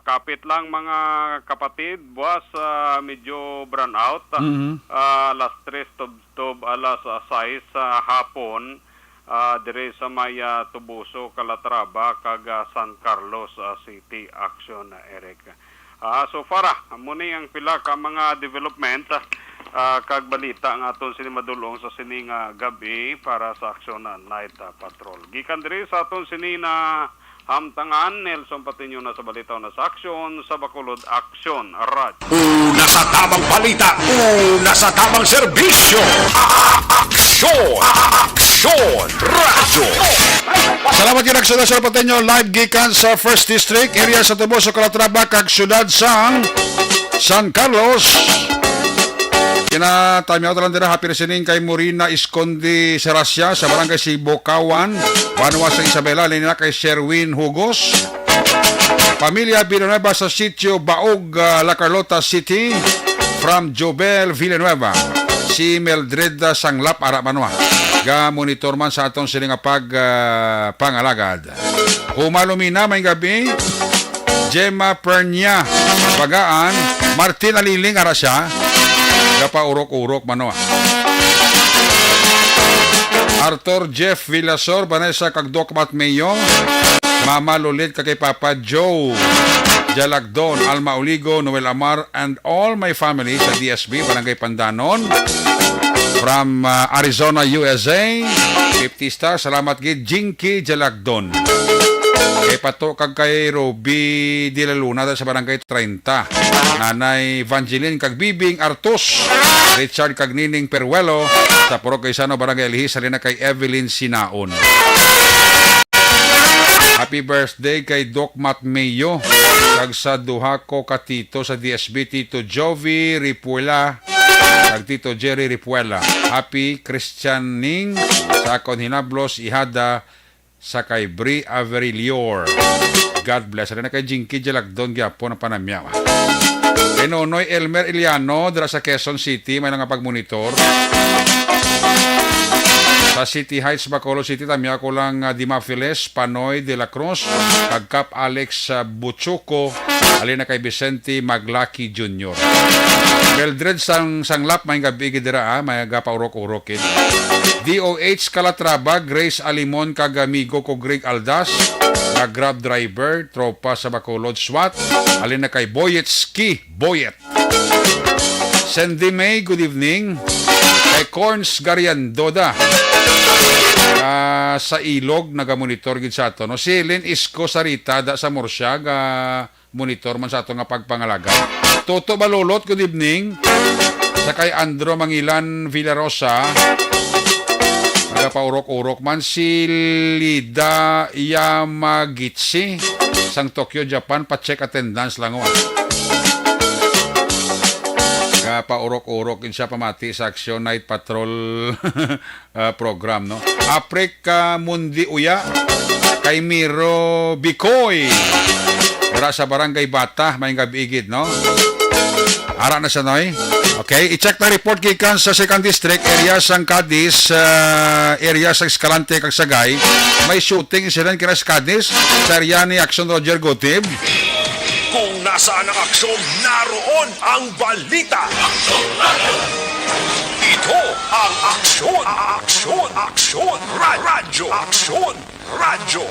Speaker 8: Kapit lang mga kapatid, buwas medyo brown out. Alas 3 tub alas 6 sa hapon dire sa may Tubuso, Calatrava kag San Carlos City Action, Eric. So far, muni ang pila ka mga development kag balita nga aton sini madulong sa sining gabi para sa Action Night Patrol. Gikan diri sa aton sini na hamtangan, Nelson Patiño na sa balita na sa Action sa Bacolod Action Radio.
Speaker 3: Una sa tamang balita, una sa tamang serbisyo. Aksyon Radio.
Speaker 6: Salamat kay Aksyon Sir Pateño, live gikan sa First District area sa Tubuso, Calatrava kag syudad sang San Carlos. Time out lang dira, happy listening kay Morina Escondi Serasya sa barangay Sibokawan, Banwasang Isabela, linina kay Sherwin Hugos, pamilya Villanueva sa sitio Baog, La Carlota City, from Jobel Villanueva, si Meldred Sanglap Aramanwa, ga monitor man sa atong siling pangalagad. Humalumina may gabi, Gemma Pernia Bagaan, Martin Aliling Arasya, gapa urok-urok mano. Arthur Jeff Villasor, Vanessa Kagdokmat Mayo, Mama Lolit kay Papa Joe Jalagdon, Alma Oligo, Noel Amar, and all my family sa DSB, Barangay Pandanon, from Arizona, USA, 50 star, salamat gid Jinky Jalagdon. Kay Pato kag kay Roby de la Luna sa barangay 30. Nanay Evangeline kag Bibing Artos. Richard kag Nining Peruelo sa Purok Kaysano, barangay Elhis, salina kay Evelyn Sinaon. Happy birthday kay Doc Mat Mayo kag sa duha ko katito sa DSB, Tito Jovi Ripuela kag Tito Jerry Ripuela. Happy Christianing sa akon hinablos ihada sa kay Bri Averilior. God bless. Ano na kay Jinky Jalagdon gyapon na panamyaw. Kay Nonoy Elmer Iliano dira sa Quezon City, may nga pagmonitor. Sa City Heights, Bacolod City, tamya ko lang Dimafiles, Panoy de la Cruz, kag Cap Alex Butsuko, alin na kay Vicente Maglaki Jr. Mildred Sanglap, may gabi dira may gapaurok-urokid. DOH Calatrava, Grace Alimon kag amigo ko Greg Aldas, na grab driver, tropa sa Bacolod SWAT, alin na kay Boyet Ski, Boyet. Sandy May, good evening. Kay Corns Gariandoda, sa Ilog, nagamonitor gid sa ato. No? Si Lynn Isko Sarita, da sa Morsia, monitor man sa ato nga pagpangalaga. Toto Balolot, good evening. Sa kay Andro Mangilan Villarosa, nagapaurok-urok man si Lida Yamagitsi sang Tokyo, Japan, pa-check attendance lang o. Nagapaurok-urok din siya pamati sa Action Night Patrol program, no? Aprika Mundi Uya, kay Miro Bicoy, para sa Barangay Bata, may gabigid, no? Ara na siya, noy. Okay, i-check na report gikan sa 2nd District, area sang Cadiz, area sa Escalante, kag Sagay. May shooting incident kina sa Cadiz, sa area ni Action Roger Gotib.
Speaker 3: Kung nasaan ang aksyon, naroon ang balita. Ito ang aksyon, aksyon, aksyon, radyo, aksyon, radyo.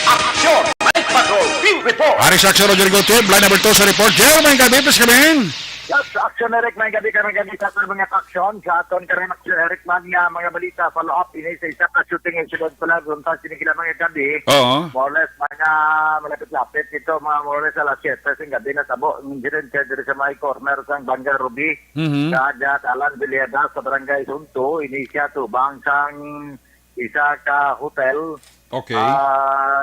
Speaker 3: Aksyon, Night Patrol, Team Report.
Speaker 6: Ari sa Action Roger Gotib, line number 2 sa report. Jeremy Gabi, please come in.
Speaker 9: Yes, Action Eric, may gabi sa aton mga aksyon. Sa aton karon Action Eric man nga mga balita, follow up ini sa isa ka shooting incident pala kung sa sinigila mga gabi.
Speaker 6: Oo.
Speaker 9: More or less, mga malapit-lapit ito, mga more or less alas 7 sa gabi na tabo. Incident kaya dito sa may corner sang Banga Ruby. Sa Alan Villeda sa Barangay Sunto, ini siya tubang sang isa ka hotel.
Speaker 6: Okay.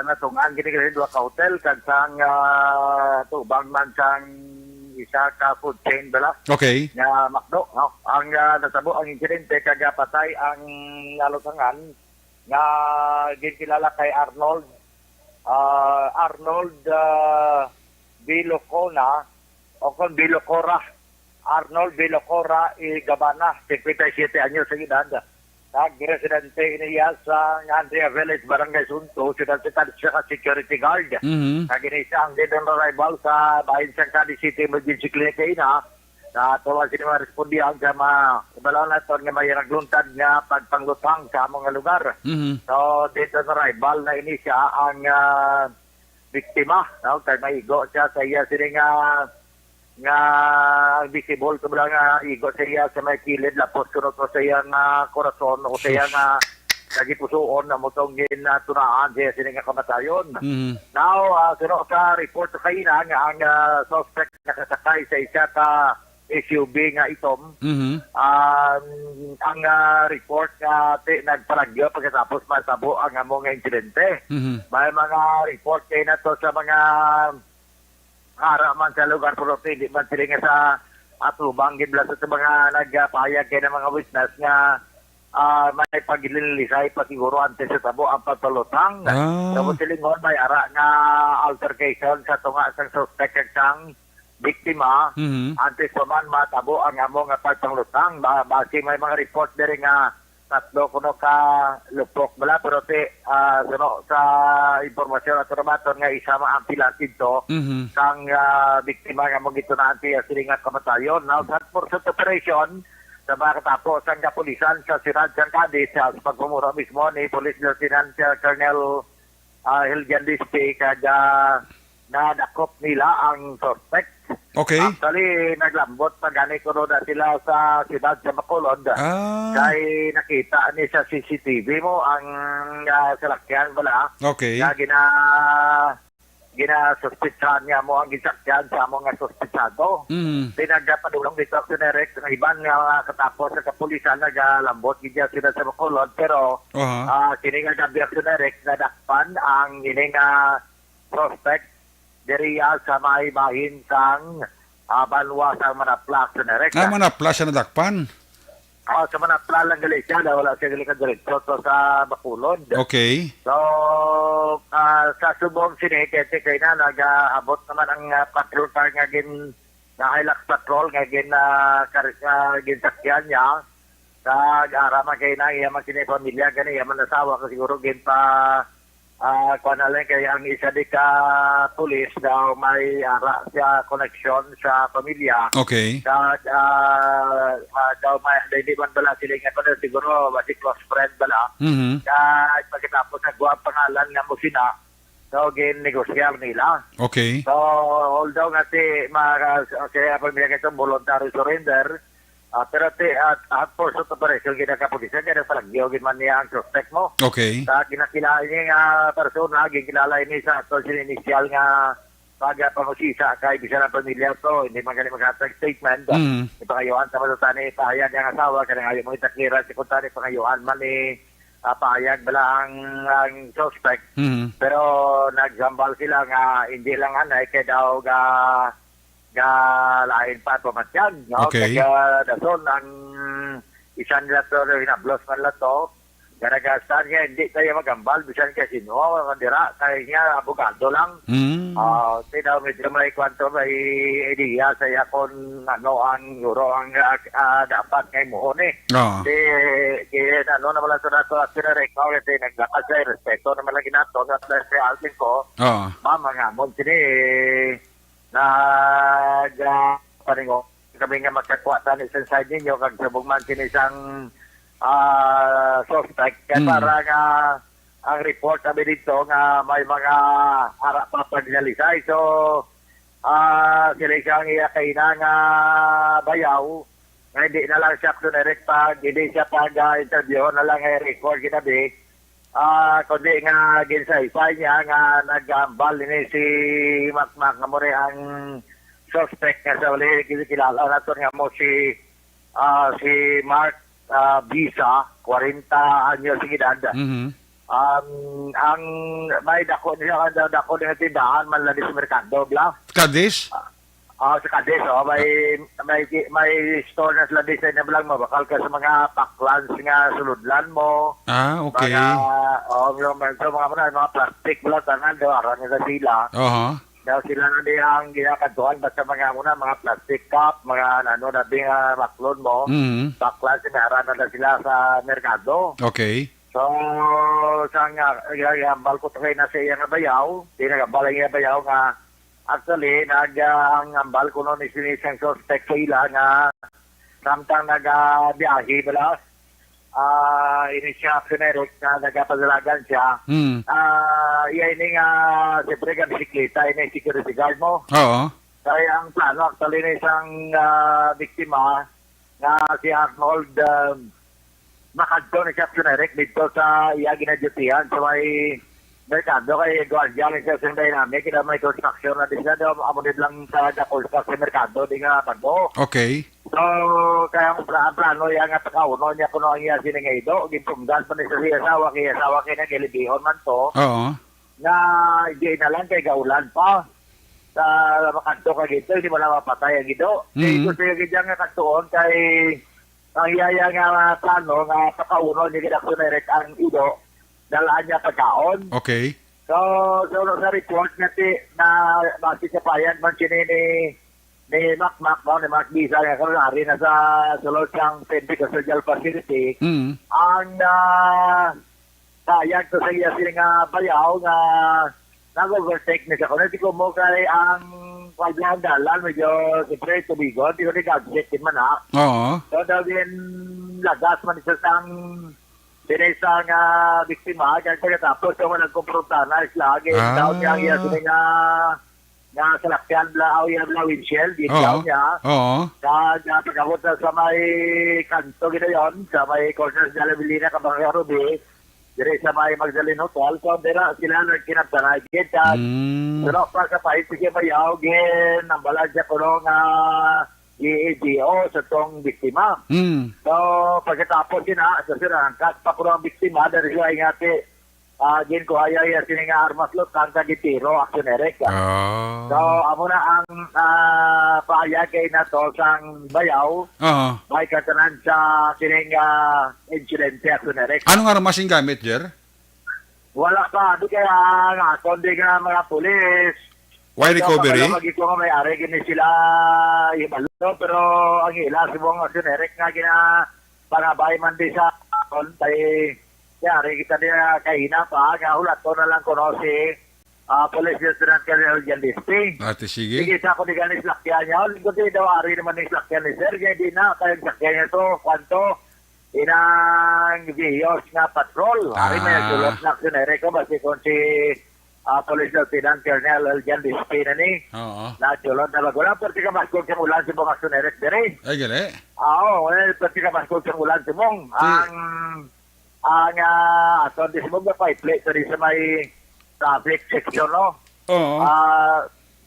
Speaker 9: Natungan gini dua ka hotel kag sang tubang man sang isa ka food chain bala.
Speaker 6: Okay.
Speaker 9: Nga Macdo, no? Ang nasabo ang insidente kaga patay ang nalusangan nga ginkilala kay Arnold Bilocona o kon Bilocora. Arnold Bilocora Gabana, 57 anyos sa edad. Nag-residente niya sa Andrea Village, Barangay Sunto, siya ka security guard. Nag-inisa ang dead on arrival sa bayan sa Cadiz City Emergency Clinic na tuwa sila respondihan sa mga ibalaw na ito nga may nagluntad nga pagpanglutang sa mga lugar. So, dead on arrival na inisya ang biktima. No? Kaya maigo siya sa iya sila nga visible ko nga igo sa iya sa may kilid lapos kuno ko sa iya nga korason o sa iya nga nagipusoon na motong tunaan siya sila nga kamatayon. Now, kuno sa report sa kaina nga ang suspect nakasakay sa isa ka SUV nga itom. Ang report nga nagpalagyo pagkatapos matabo ang among insidente. May mga report kayo na to sa mga man sa lugar pero hindi man sila nga sa atubang gibla sa mga nagpahayag kayo ng mga witness nga may paglililisay pa siguro antes sa tabo ang pagpalutang. Tapos silingon may ara nga altercation sa tunga sang suspect sang biktima. Antes pa man matabo ang among pagpalutang. Basi may mga report diri nga tatlo kuno ka lupok bala pero sa informasyon at rabaton nga isa ang pilatid to sang biktima nga magitunan siya silingat kamatayon. Now that pursuit operation sa mga katapos ang kapulisan sa Sirad sang Cadiz sa pagpumura mismo ni Police Lieutenant Colonel Hiljan Dispe kada nadakop nila ang suspect.
Speaker 6: Okay.
Speaker 9: Actually, naglambot pa gani ko na sila sa siyudad sa Bacolod. Kaya nakita ni sa CCTV mo ang salakyan bala.
Speaker 6: Okay.
Speaker 9: Kaya ginasuspitsahan niya mo ang gisakyan sa mga suspitsado. Pinagpadulong dito sa Nerek ng iban nga katapos sa kapulisan naglambot gidya sila sa Bacolod. Pero kininga gabi sa Nerek nadakpan ang ining suspect diriya sa may bahin sang Banwa sa Manapla sa Nerek.
Speaker 6: Manapla siya nadakpan?
Speaker 9: Sa Manapla lang gali siya, wala siya gali ka diretso sa Bacolod.
Speaker 6: Okay.
Speaker 9: So, sa subong sinikete kay na nag-abot naman ang patrol car nga na Hilux patrol nga ginsakyan niya. Sa arama kay na iya man kini pamilya gani iya man nasawa ko siguro gin pa kuan na lang kay ang isa di ka pulis daw may ara siya connection sa pamilya.
Speaker 6: Okay.
Speaker 9: Daw may hindi man bala sila nga pa siguro basi close friend bala. Pagkatapos nagwa pangalan nga mo sina so gin-negosyar nila.
Speaker 6: Okay.
Speaker 9: So although nga si kaya pamilya nga itong voluntary surrender pero at force of operation ginakapulisan kaya palagyokin man niya ang suspect mo.
Speaker 6: Okay.
Speaker 9: Sa ginakilala niya nga persona, ginakilala niya sa social initial nga pag pamasisa kay bisa ng pamilya to, hindi man ganit maghatag statement. Ipangayuan sa matutani, pahayag ang asawa, kanang ayaw mo itakira, si kuntani, pangayuan man ni pahayag bala ang suspect. Pero nagsambal sila nga hindi lang anay, kaya daw ga lain pa pamatyan. No?
Speaker 6: Okay.
Speaker 9: Kaya dason ang isan nila to, hinablos man nila to, ganagastan niya, hindi tayo magambal, bisan kasi no, kandira, kaya niya, abogado lang. Tinaw, medyo may kwanto, may idea saya kung ano ang euro ang dapat ngay mohon eh. Kaya ano naman lang ito na ito, at sinarekmaw, kasi naglakas sa respeto naman lang ginato, at sa alvin ko, mama nga, mo sini, paningo, kami nga magkakwatan isang side ninyo, kag sabugman sini isang suspect kaya para nga ang report kami dito nga may mga harap pa pagnalisay so sila siyang iyakaina nga bayaw nga hindi na lang siya direct pag hindi siya pag-interview na lang nga record kinabi kundi nga ginsay-say niya nga nag-ambal ni si Makmak nga mo ang suspect nga sa uli kilala nato nga mo si Mark visa 40 anyo sige danda. Ang may dako niya dako ng tindahan man lang sa merkado bla.
Speaker 6: Kadis?
Speaker 9: Sa Cadiz may store na sila design na lang mabakal ka sa mga paklans nga suludlan mo.
Speaker 6: Okay.
Speaker 9: Mga plastic bla tanan do aran nga sila. Daw sila na di ang ginakaduan basta mga plastic cup, mga na di nga maklon mo. Bakla sinara na sila sa merkado.
Speaker 6: Okay.
Speaker 9: So, sa nga, gambal ko kayo na sa iya nga bayaw, di nagambal ang iya bayaw nga, actually, ang ambal ko noon is sinisang suspect sa ila nga, samtang nag-biyahe bala, ini siya generic na nagpapadalagan siya. Iya ini nga siyempre ka bisikleta, ini security guard mo. Kaya ang plano actually na isang biktima nga si Arnold makadto na siya generic dito sa iya ginadutihan sa may merkado kay Guardia ng sa dynamic kaya may construction na din siya amunid lang sa construction merkado di nga bago.
Speaker 6: Okay.
Speaker 9: So, kaya ang plano yan nga takauno niya kuno ang iya siningaydo, gintumdan pa ni sa asawa kaya nagilibihon man to. Na hindi na lang kay gaulan pa. Sa makanto ka gito, hindi mo na mapatay ang gido. Kaya gusto yung gidya nga katuon kay ang iya nga plano nga takauno niya kinaksunerek ang ido, dalaan niya pagkaon.
Speaker 6: Okay.
Speaker 9: So sa report na base sa payan man ni Makmak ni Mark Bisa nga kanari na sa sulod siyang Social Facility ang sayang to sa iya nga bayaw nga nag-overtake ni sa kuno ko mo kay ang paglandalan medyo siyempre tubigon di ko ni gadget man ha so daw din lagas man isa sang sinisang biktima kaya pagkatapos so nagkumpronta na islagi daw niya iya nga salakyan bla windshield dito niya sa pagkabot sa may kanto gito yon sa may corner sa Jalabilina Kabangga Ruby dire sa may Magdalene Hotel so dira sila nagkinabtanay kita pero pa sa país sige bayaw gin ang baladya ko nga EAGO sa tong biktima so pagkatapos sina sa sirangkat pa ko ang biktima dari siya ingati gin ko ayay sini nga armas lot kanta gitiro aksyonere ka. So amo na ang paaya kay na to sang bayaw. May katanan sa sini nga incidente aksyonere.
Speaker 6: Anong armas ang gamit, Jer?
Speaker 9: Wala pa di kaya nga kundi nga mga pulis.
Speaker 6: Why recovery?
Speaker 9: Magi ko nga may ari gini sila ibalo pero ang ila subong aksyonere nga gina pangabay man di sa kontay yari kita dia kahina pa nga ulat ko na lang kuno si Police Lieutenant Colonel Jandispi.
Speaker 6: Ate sige.
Speaker 9: Sige sa ko di ganis lakyan niya. Lingkod di daw ari naman ni lakyan ni Sir. Kaya di na kaya lakyan niya to. Kwanto? Inang vihiyos nga patrol. Ari may nagsulot na aksyonere ko. Basi kung si Police Lieutenant Colonel Jandispi na ni. Nasulot na bagula. Perti ka maskol sa ulan si mong aksyonere.
Speaker 6: Ay gali.
Speaker 9: Oo. Perti ka maskol sa ulan si mong. Ang ato di mo ba plate sa may traffic section no.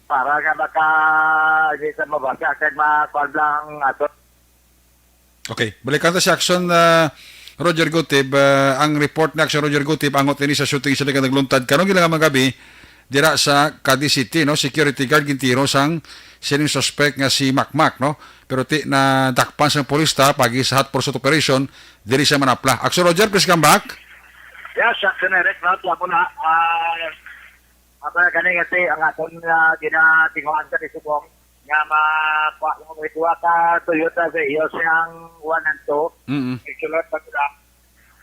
Speaker 9: para nga hindi sa mabasa kag makuan lang ato.
Speaker 6: Okay, balikan ta sa action Roger Gutib, ang report na action Roger Gutib angot ini sa shooting sila ka nagluntad karon gila nga gabi dira sa Cadiz City, no, security guard gintiro sang sining suspect nga si Macmac, no, pero ti na dakpan sang polista pagi sa hot pursuit operation diri sa Manapla. Action Roger, please come back.
Speaker 9: Yes, Action Eric, no, tuwa po na. Ako na ganing ati ang aton ginatinguan sa Subong nga makuha mo ituwa ka Toyota sa iyo siyang 1 and 2. Isulot pa sila.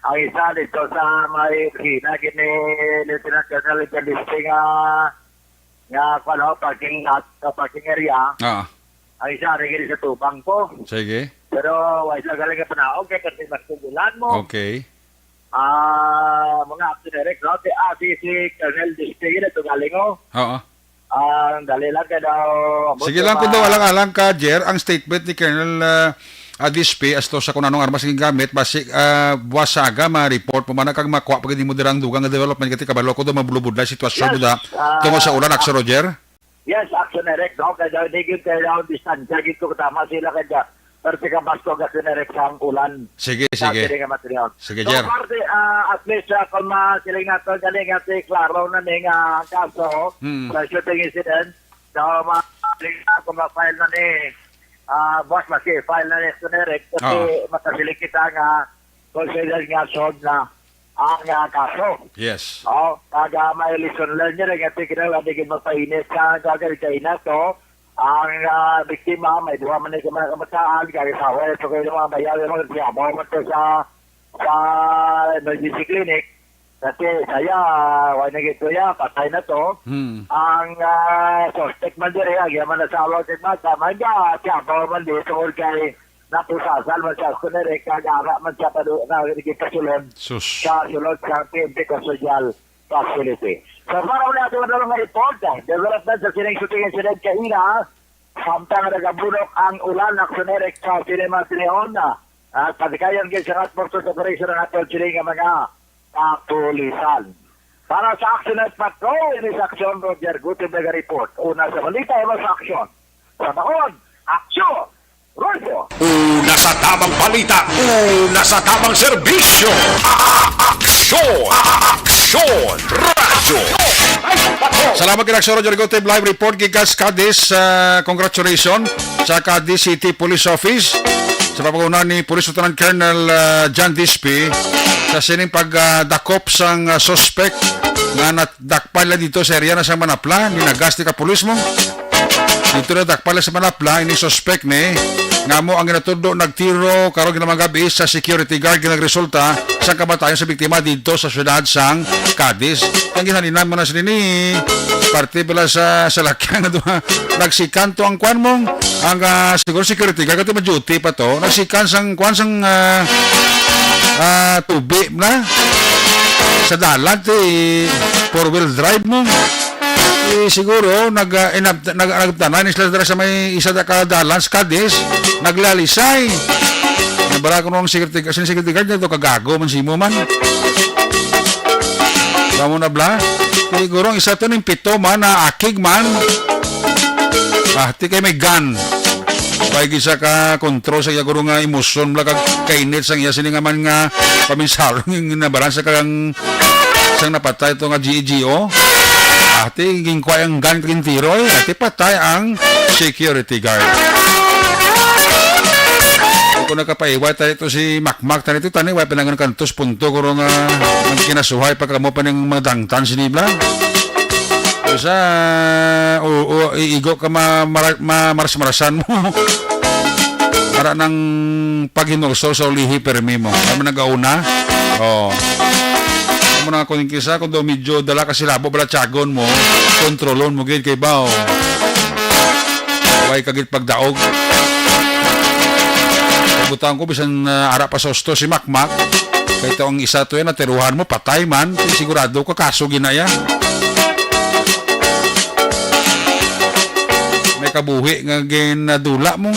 Speaker 9: Ang isa dito sa may China, gini Lieutenant Colonel Ipaliste nga parking area. Ang isa rin sa tubang po.
Speaker 6: Sige.
Speaker 9: Pero wala galing ka panaog kaya kasi mas tugulan mo.
Speaker 6: Okay.
Speaker 9: Mga Action Eric, no? Si Colonel Dispe na ito galing mo.
Speaker 6: Oo.
Speaker 9: Dali lang ka daw.
Speaker 6: Sige lang kung daw alang-alang ka, Jer, ang statement ni Colonel Dispe as to sa kung anong armas ng gamit, basic buwasaga, ma-report mo man kag makuha pag hindi mo dirang dugang development kati kabalo ko daw mabulubudla sitwasyon mo da tungo sa ulan, Action Roger?
Speaker 9: Yes, Action Eric, no? Kaya daw hindi kayo distansya gito tama sila kaya. Pero ka basto ka sinerek sa ang ulan.
Speaker 6: Sige, sige. Sige, Jer.
Speaker 9: So, parte, at least, kung masiling natin galing at klaro na ning kaso sa shooting incident, so, masiling na kung ma-file na ni boss, file na ni sinerek kasi makasiling kita nga consider nga sod na ang kaso.
Speaker 6: Yes.
Speaker 9: Kaga may lesson learned nyo rin at kinaladigin magpainit ka gagawin kayo na to. Ang biktima, may duha man ito mga kamataan, kaya sa wala ito kayo mga bayaran mo, siyabaw mo ito sa emergency clinic. Kasi saya, wala na ito patay na to. Ang suspect man din, agyaman na sa awag man, tama nga, siyabaw man dito, or kay napusasal man siya, kunere, kagara man siya na kasulod sa sulod sa PMP Social Facility. So, para wala ito na report, development sa sining shooting incident kahina, samtang nagabunok ang ulan ng Sunerek sa Cinema Sineon na pagkayan kayo sa pursuit operation ng ato sining mga kapulisan. Para sa Action at Patrol, ini sa Action Roger Gutib report. Una sa balita, iba sa Action. Sa bakod, Action! Roger!
Speaker 3: Una sa tamang balita, una sa tamang serbisyo. Aksyon! Aksyon! Radyo!
Speaker 6: Salamat kay Action Roger Gutib, live report gikas Cadiz. Congratulations sa Cadiz City Police Office sa pagpapaunan ni Police Lieutenant Colonel John Dispe sa sining pagdakop sang suspect nga nadakpan lang dito sa area na sa Manapla. Ninagas ni kapulis mo dito na dakpan lang sa Manapla ini suspect ni nga mo ang ginatudo nagtiro karon ginamang gabi sa security guard ginagresulta sa kamatayon sa biktima dito sa syudad sang Cadiz. Ang ginhalinan mo na sila ni parte pala sa lakyan na nagsikan to ang kwan mong ang siguro security guard ito ma-duty pa to nagsikan sang kwan sang tubig na sa dalan four-wheel drive mo siguro nagtanan sila sa may isa ka dalan sa Cadiz naglalisay nabara ko nung security guard na ito kagago man si mo man mo na bla siguro ang isa to ng pito man na akig man ti kay may gun kaya gisa ka kontrol sa siguro nga emosyon mula kainit sang iya sininga man nga paminsarong yung nabaran sa kang sang napatay ito nga GEGO ati gingkway ang gun kintiro ati patay ang security guard kung nakapaiway tayo ito si Macmac tayo ito taniway pinangan kantos punto kuro nga ang kinasuhay pagkamo pa ng mga dangtan sinibla sa iigo ka maras-marasan mo para ng paghinulso sa ulihi permi mo kami nag-auna mo na kung kisa kung daw medyo dala kasi labo bala tiyagon mo kontrolon mo gid kay bao way kagit pagdaog butang ko bisan ara pa sosto si Macmac kay ito ang isa to yan natiruhan mo patay man sigurado ka kaso ginaya may kabuhi nga ginadula mo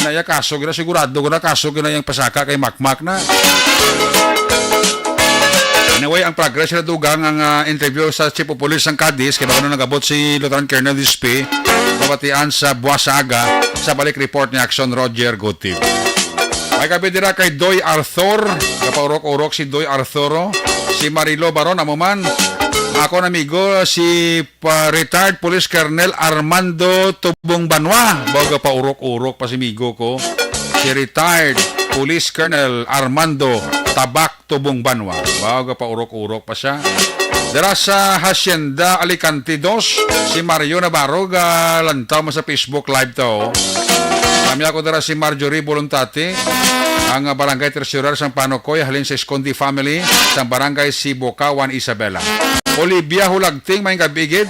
Speaker 6: ginaya kaso gina sigurado ko na kaso ginayang pasaka kay Macmac na Anyway, ang progress na dugang ang interview sa Chief of Police ng Cadiz, kaya bago na nagabot si Lieutenant Colonel Dispe, babatian sa Buwasaga sa balik report ni Action Roger Gutib. May kabidira kay Doy Arthur, kapaurok-urok si Doy Arthuro, si Marilo Baron, amuman, ako amigo si retired Police Colonel Armando Tubong Banwa, bago paurok-urok pa si amigo ko, si retired Police Colonel Armando Tabak Tubong Banwa. Bago pa urok-urok pa siya. Dara sa Hacienda Alicante 2, si Mario Navarro, lantaw mo sa Facebook Live to. Kami ako dara si Marjorie Voluntate, ang barangay treasurer sang Panokoy, halin sa Escondi family, sa barangay si Bocawan, Isabela. Olivia Hulagting, may kabigid.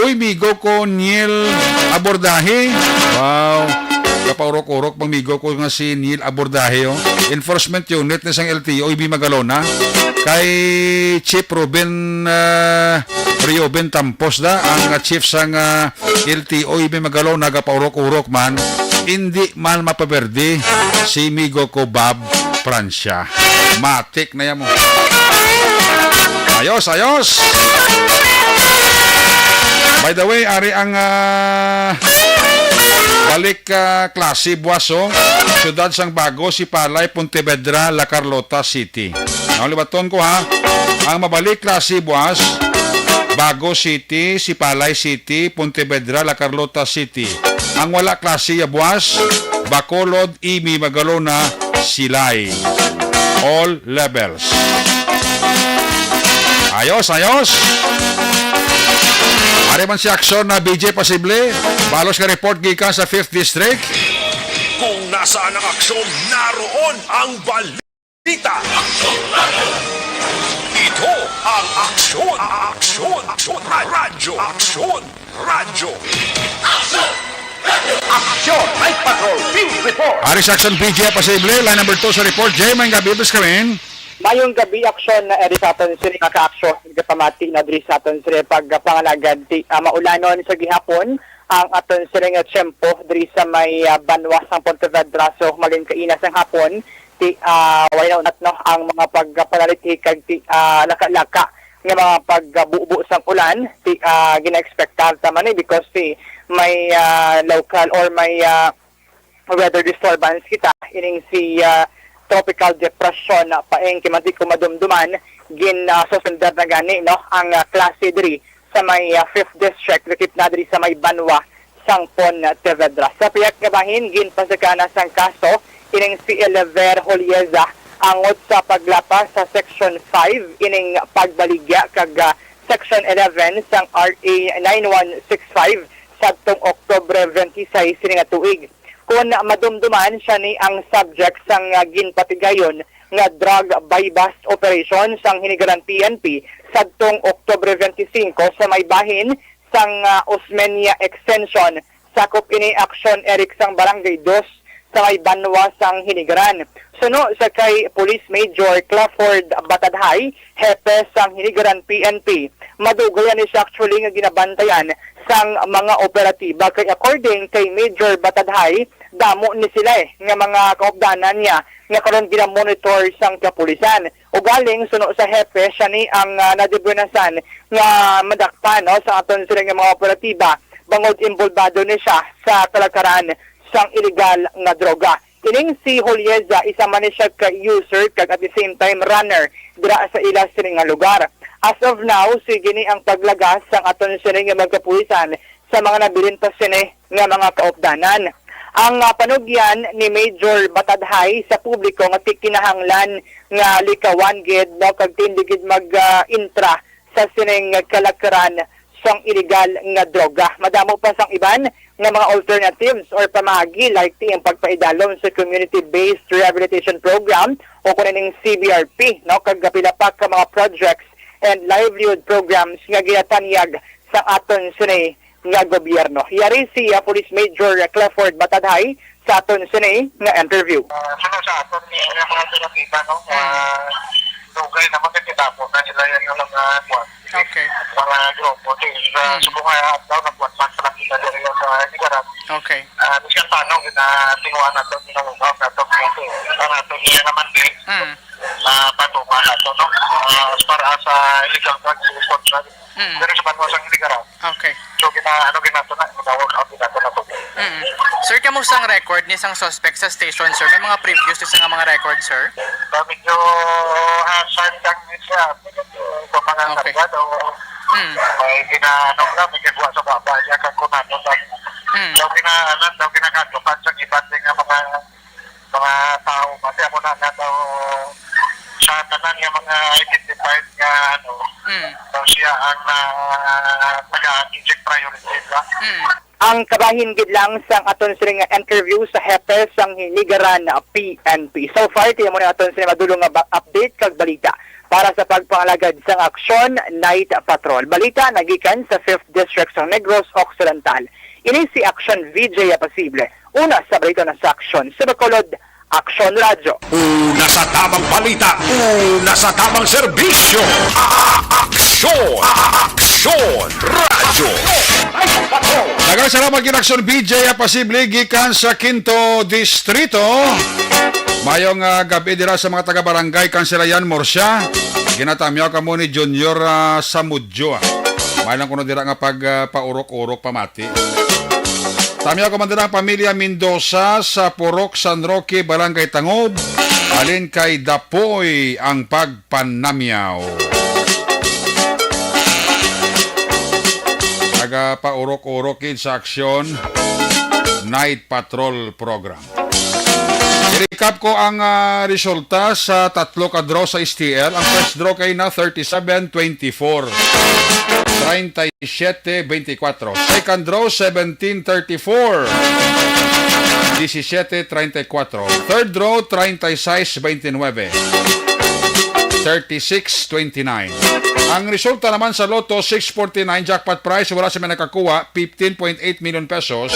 Speaker 6: Uy, migo ko, Neil Abordahe. Wow. Kapaurok-urok, pamigo ko nga si Neil Abordahe. Enforcement Unit na sang LTO, Ibi Magalona. Kay Chief Ruben Rioben Tampos da, ang chief sang LTO, Ibi Magalona, kapaurok-urok man. Hindi man mapaberde si migo ko Bob Francia. Matik na yan mo. Ayos, ayos! By the way, ari ang balik klase Buwaso, syudad sang Bago, si Palay, Pontevedra, La Carlota City. Naulibaton ko ha, ang mabalik klase Buwas, Bago City, si Palay City, Pontevedra, La Carlota City. Ang wala klase Buwas, Bacolod, Imi, Magalona, Silay. All levels. Ayos, ayos! Ari man si Aksyon na BJ Pasible, balos ka report gikan sa 5th District.
Speaker 3: Kung nasaan ang aksyon, naroon ang balita. Ito ang aksyon. Aksyon radyo. Aksyon radyo. Aksyon Night Patrol Field Report.
Speaker 6: Ari sa Aksyon BJ Pasible, line number 2 sa report. Jay, may gabi, bis kami.
Speaker 10: Mayong gabi aksyon na eri sa aton siri nga ka-aksyon pamati na diri sa aton siri pagpangalagan ti maulanon sa gihapon ang aton siri nga tiyempo diri sa may Banwa sang Pontevedra, so maging kainas ang hapon ti wala na no ang mga pagpanaliti kag ti laka-laka nga mga pagbubo sang ulan ti gina-expectar ta man because ti may local or may weather disturbance kita ining si tropical depression na paeng kimanti ko madumduman gin susundar na gani no ang klase diri sa may 5th district lakip na diri sa may Banwa sang Pontevedra. Sa piyak nga bahin gin pasagana sang kaso ining si Elever Holieza angot sa paglapas sa section 5 ining pagbaligya kag section 11 sang RA 9165 sadtong Oktubre 26 sining tuig. Kung madumduman siya ni ang subject sang ginpatigayon nga drug buy-bust operation sang hinigaran PNP sadtong Oktubre 25 sa may bahin sang Osmeña Extension sakop ini action Eric sang Barangay 2 sa may Banwa sang hinigaran. Suno sa kay Police Major Clifford Batadhay, hepe sang hinigaran PNP. Madugayan ni siya actually nga ginabantayan sang mga operatiba kay according kay Major Batadhay damo ni sila nga mga kaupdanan niya nga karon gina-monitor sang kapulisan o galing suno sa hepe siya ni ang nadibunasan nga madakpan no sa aton sila nga mga operatiba bangod involvado ni siya sa talakaran sang illegal nga droga. Ining si Holieza isa man ni siya ka user kag at the same time runner dira sa ila sila nga lugar. As of now, sige ni ang paglagas sang aton sila nga magkapulisan sa mga nabilin pa sini nga mga kaupdanan. Ang panugyan ni Major Batadhay sa publiko nga kinahanglan nga likawan gid no kag tindigid mag-intra sa sining kalakaran sang illegal nga droga. Madamo pa sang iban nga mga alternatives or pamagi like ang pagpaidalom sa community-based rehabilitation program o kuning CBRP no kag pila pa ka mga projects and livelihood programs nga ginatanyag sa aton sini nga gobyerno. Yari si Police Major Clifford Batadhay sa aton sini nga interview.
Speaker 9: Sunod sa aton ni mga pinakita, no? Lugay na magkakita po na sila yan yung mga buwan.
Speaker 11: Okay.
Speaker 9: Mga grupo. Subukay at daw na buwan man sa kita dito sa Nicarag.
Speaker 11: Okay.
Speaker 9: Miskan tanong na tinguan natin, tinungaw natin. Ang natin niya naman din. patuma na to, no? As far as illegal drugs is concerned. Pero sa banwasang iligaran.
Speaker 11: Okay.
Speaker 9: So, ginato na, ginawag out na to.
Speaker 11: Sir, kamusta ang record ni isang suspect sa station, sir? May mga previews sa nga mga record, sir?
Speaker 9: Medyo sandang siya. Kung mga
Speaker 11: Okay.
Speaker 9: kargado, may ginanong na, may gagawa sa baba. Siya kang kunano lang. Daw ginakatupan sa iba't nga mga tao. Kasi ako na daw sa tanan nga mga identified nga daw siya ang taga-inject priority ba?
Speaker 10: Ang kabahin gid lang sang aton sila nga interview sa hepe sang hinigaran na PNP. So far, tiyan mo na aton sila madulong nga update kag balita para sa pagpangalagad sang Aksyon Night Patrol. Balita nagikan sa 5th District sa Negros Occidental. Ini si Aksyon VJ Apasible. Una sa balita na sa Aksyon sa Bacolod, Aksyon Radyo.
Speaker 3: Una sa tamang balita, una sa tamang serbisyo. Aksyon Radyo.
Speaker 6: Daghang salamat kay Aksyon BJ Apasible gikan sa 5th Distrito. Mayong gabi dira sa mga taga-barangay Kanselayan Morsya. Ginatamyaw ka mo ni Junior Samudjo. May lang kuno dira nga paurok-urok pamati. Tamyaw ka man dira ang pamilya Mendoza sa Purok San Roque, Barangay Tangob. Alin kay Dapoy ang pagpanamyaw. Paurok-urokin sa Aksyon Night Patrol Program. I-recap ko ang resulta sa tatlo ka draw sa STL. Ang first draw kay na 37-24. 37-24. Second draw 17-34. 17-34. Third draw 36-29. 36-29. Ang resulta naman sa Lotto 649 jackpot prize, wala sa may nakakuha 15.8 million pesos.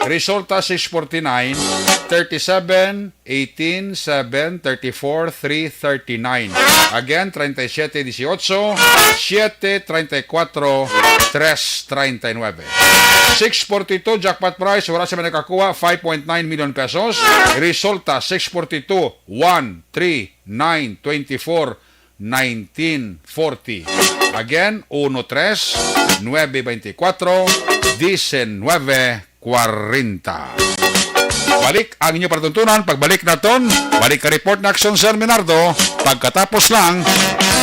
Speaker 6: Resulta 649 37 18 7 34 339. Again 37 18 7 34 339. 642 jackpot prize, wala sa may nakakuha 5.9 million pesos. Resulta 642 1 3 9 24 1940. Again, 13 924 1940. Balik ang inyong patutunan. Pagbalik naton, balik ka report na Aksyon Sir Minardo. Pagkatapos lang,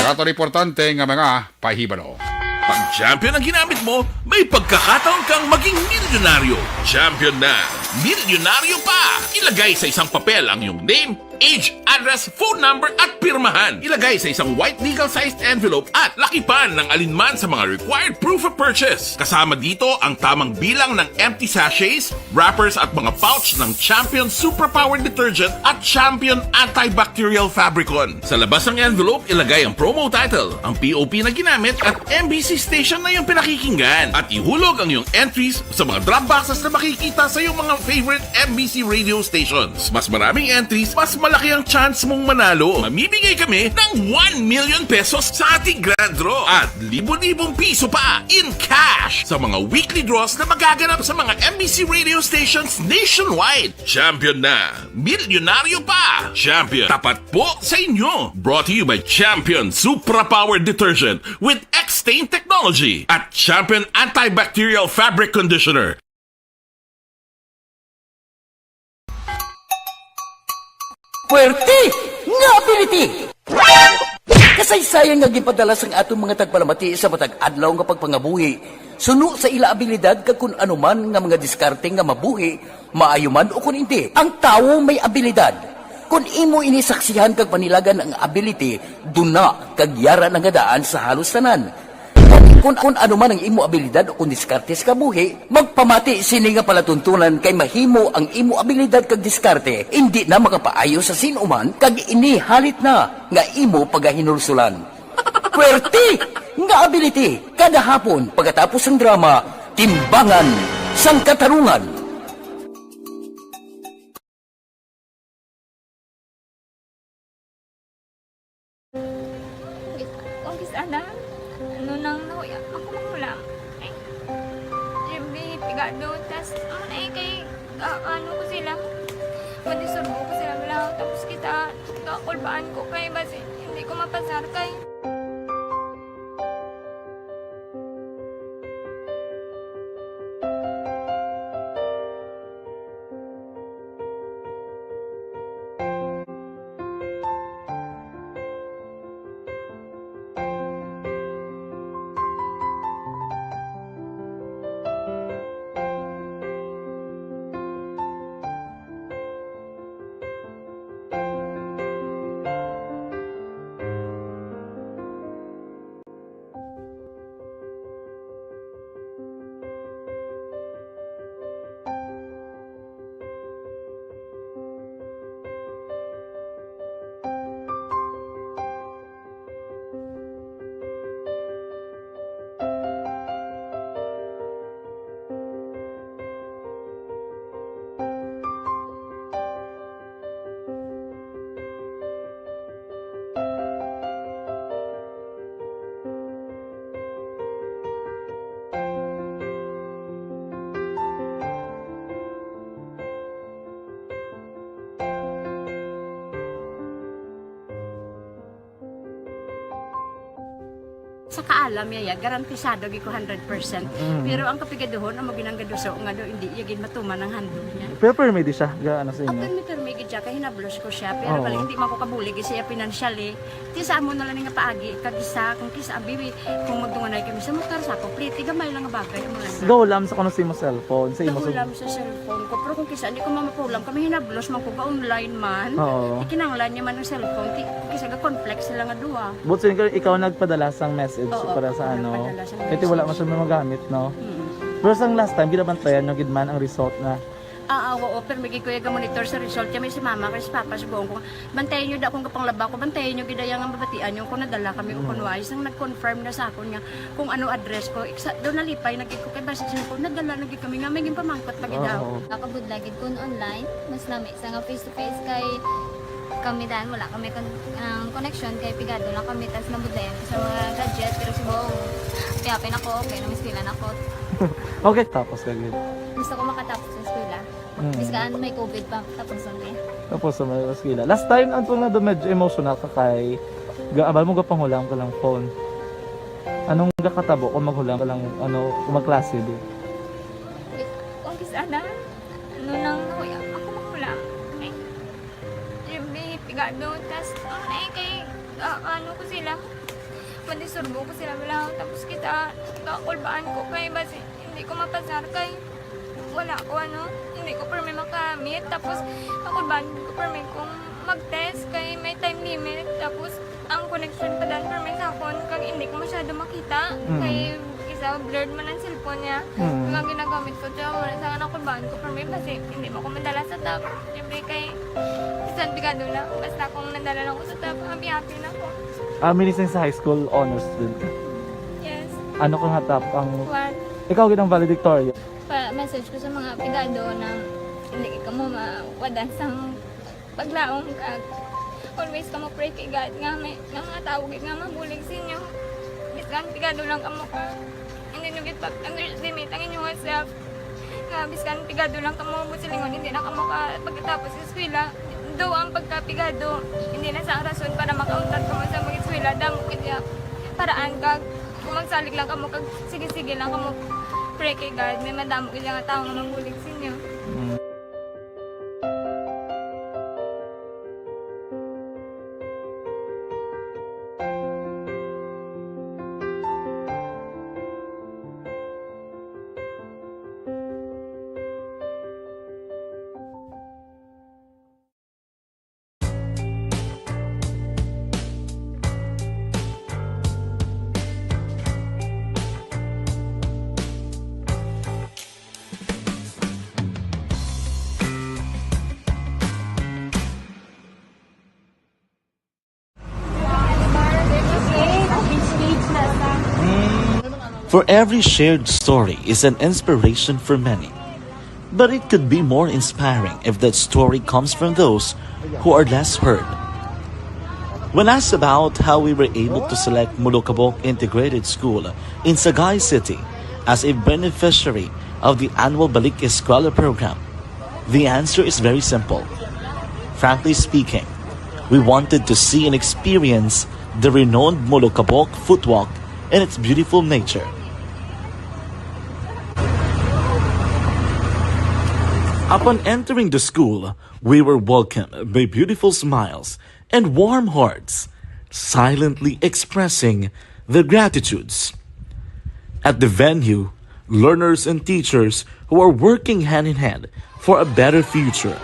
Speaker 6: rato importante nga mga pahibalo.
Speaker 12: Pag champion ang ginamit mo, may pagkakataon kang maging milyonaryo. Champion na, milyonaryo pa! Ilagay sa isang papel ang iyong name, age, address, phone number at pirmahan. Ilagay sa isang white legal-sized envelope at lakipan ng alinman sa mga required proof of purchase. Kasama dito ang tamang bilang ng empty sachets, wrappers at mga pouch ng Champion Superpower Detergent at Champion Antibacterial Fabricon. Sa labas ng envelope, ilagay ang promo title, ang POP na ginamit at MBC station na yung pinakikinggan. At ihulog ang iyong entries sa mga drop boxes na makikita sa iyong mga favorite MBC radio stations. Mas maraming entries, mas malaki ang chance mong manalo. Mamibigay kami ng 1 million pesos sa ating grand draw at libo-libong piso pa in cash sa mga weekly draws na magaganap sa mga MBC radio stations nationwide. Champion na, milyonaryo pa. Champion, tapat po sa inyo. Brought to you by Champion Supra Power Detergent with X-Stain Technology at Champion Antibacterial Fabric Conditioner.
Speaker 13: Puwerte nga ability! Kasaysayan nga gipadala sang atong mga tagpalamati sa matag adlaw nga pagpangabuhi. Suno sa ila abilidad kag kun anuman nga mga diskarte nga mabuhi, maayo man o kun hindi. Ang tawo may abilidad. Kung imo inisaksihan kag panilagan ang ability, duna kag yara nga daan sa halos tanan. Kung ano man ang imo abilidad o kung diskarte sa kabuhi, magpamati sini nga palatuntunan kay mahimo ang imo abilidad kag diskarte, hindi na makapaayo sa sinuman kag inihalit na nga imo pagahinulsulan. Puwerte nga ability, kada hapon pagkatapos ng drama, Timbangan sang Katarungan.
Speaker 14: Sana ano nang nauya ako makulang eh siyempre pigado tas ay kay ano ko sila manisurbo ko sila lang tapos kita kakulbaan ko kay basi hindi ko mapasar kay
Speaker 15: sa kaalam yaya garantisado gi ko 100%. Pero ang kapigaduhon ang maginanggaduso nga do hindi yagin matuman ang handog niya.
Speaker 16: Pero permedi siya ga ano sa inyo.
Speaker 15: Ang permi gid siya kay hinablos ko siya pero bali hindi man ko kabulig siya financially. Ti sa amo na lang nga paagi kagisa kung kisa abibi kung magtunganay kami sa motor sa ko pliti gamay lang nga bagay mo lang.
Speaker 16: Go lam sa kuno sa imo cellphone sa imo
Speaker 15: Ulam sa cellphone ko pero kung kisa hindi ko mapulam kami hinablos man ko ga online man. Ikinanglan niya man ang cellphone ti kisa ga complex sila nga duwa.
Speaker 16: But so ikaw nagpadala sang message para sa ano. Kasi wala man siya magamit, no? Pero sang last time, ginabantayan nyo gidman ang result na.
Speaker 15: Oo, pero may kuya monitor sa result. Kami si mama, kasi si papa, si buong ko. Bantayan nyo da akong kapanglaba ko. Bantayan nyo gidayang ang babatian nyo kung nadala kami o kunwais. Ang nag-confirm na sa ako niya kung ano address ko. Doon nalipay, naging ko kay basis ko. Nadala, naging kami nga. May pamangkot pag daw.
Speaker 14: nakabudlagid kun online mas nami sa nga face to face kay kami dahil wala kami connection kay pigado lang kami tas nabudlayan sa mga gadget pero si buong piyapin ako okay na miskilan ako.
Speaker 16: Okay, tapos kagid.
Speaker 14: Gusto ko makatapos sa eskwela. Biskaan may COVID pa tapos ulit.
Speaker 16: Tapos sa mga skila. Last time anto na do medyo emotional ka kay gaabal mo gapanghulam ka lang phone. Anong gakatabo kung maghulam ka lang ano kung magklase di?
Speaker 14: Kung kisana ano nang ako maghulam. Pigado, tas kay ano ko sila mandisurbo ko sila bilang tapos kita kakulbaan ko kay basi hindi ko mapasar kay wala ko ano hindi ko permi makamit tapos kakulbaan ko permi kung mag-test kay may time limit tapos ang connection pa dan permi sa phone kag hindi ko masyado makita kay isa blurred man ang cellphone niya kung ginagamit ko siya wala sa kakulbaan ko permi kasi hindi mo ko madala sa tab siyempre kay isang bigado lang. Basta kung nadala lang ko sa top, happy na ako.
Speaker 16: Minising sa high school honors student ka?
Speaker 14: Yes.
Speaker 16: Ano kang hatap ang...
Speaker 14: What?
Speaker 16: Ikaw ginang valedictorian?
Speaker 14: Message ko sa mga pigado na hindi ka mo mawadan sang paglaong kag always ka mo pray kay God nga may mga tawag nga mabulig sa inyo. Biskan pigado lang ka mo ka. Hindi nyo get back underestimate ang inyong self. Nga biskan pigado lang ka mo busilingon hindi na ka mo ka pagkatapos sa eskwela. Do ang pagkapigado, hindi na sa rason para makauntat ka mo sa mga eskwela, damo kaya paraan kag kung magsalig lang ka mo, kag sige-sige lang ka mo pray kay God, may madamo kaya nga tao nga mabulig sa inyo.
Speaker 17: For every shared story is an inspiration for many. But it could be more inspiring if that story comes from those who are less heard. When asked about how we were able to select Mulukabok Integrated School in Sagay City as a beneficiary of the annual Balik Eskwela program, the answer is very simple. Frankly speaking, we wanted to see and experience the renowned Molokabok footwalk and its beautiful nature. Upon entering the school, we were welcomed by beautiful smiles and warm hearts, silently expressing their gratitudes. At the venue, learners and teachers who are working hand in hand for a better future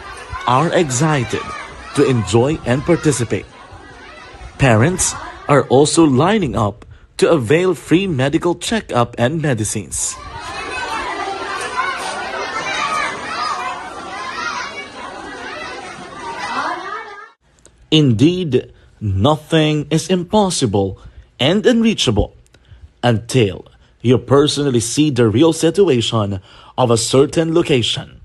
Speaker 17: are excited to enjoy and participate. Parents are also lining up to avail free medical checkup and medicines. Indeed, nothing is impossible and unreachable until you personally see the real situation of a certain location.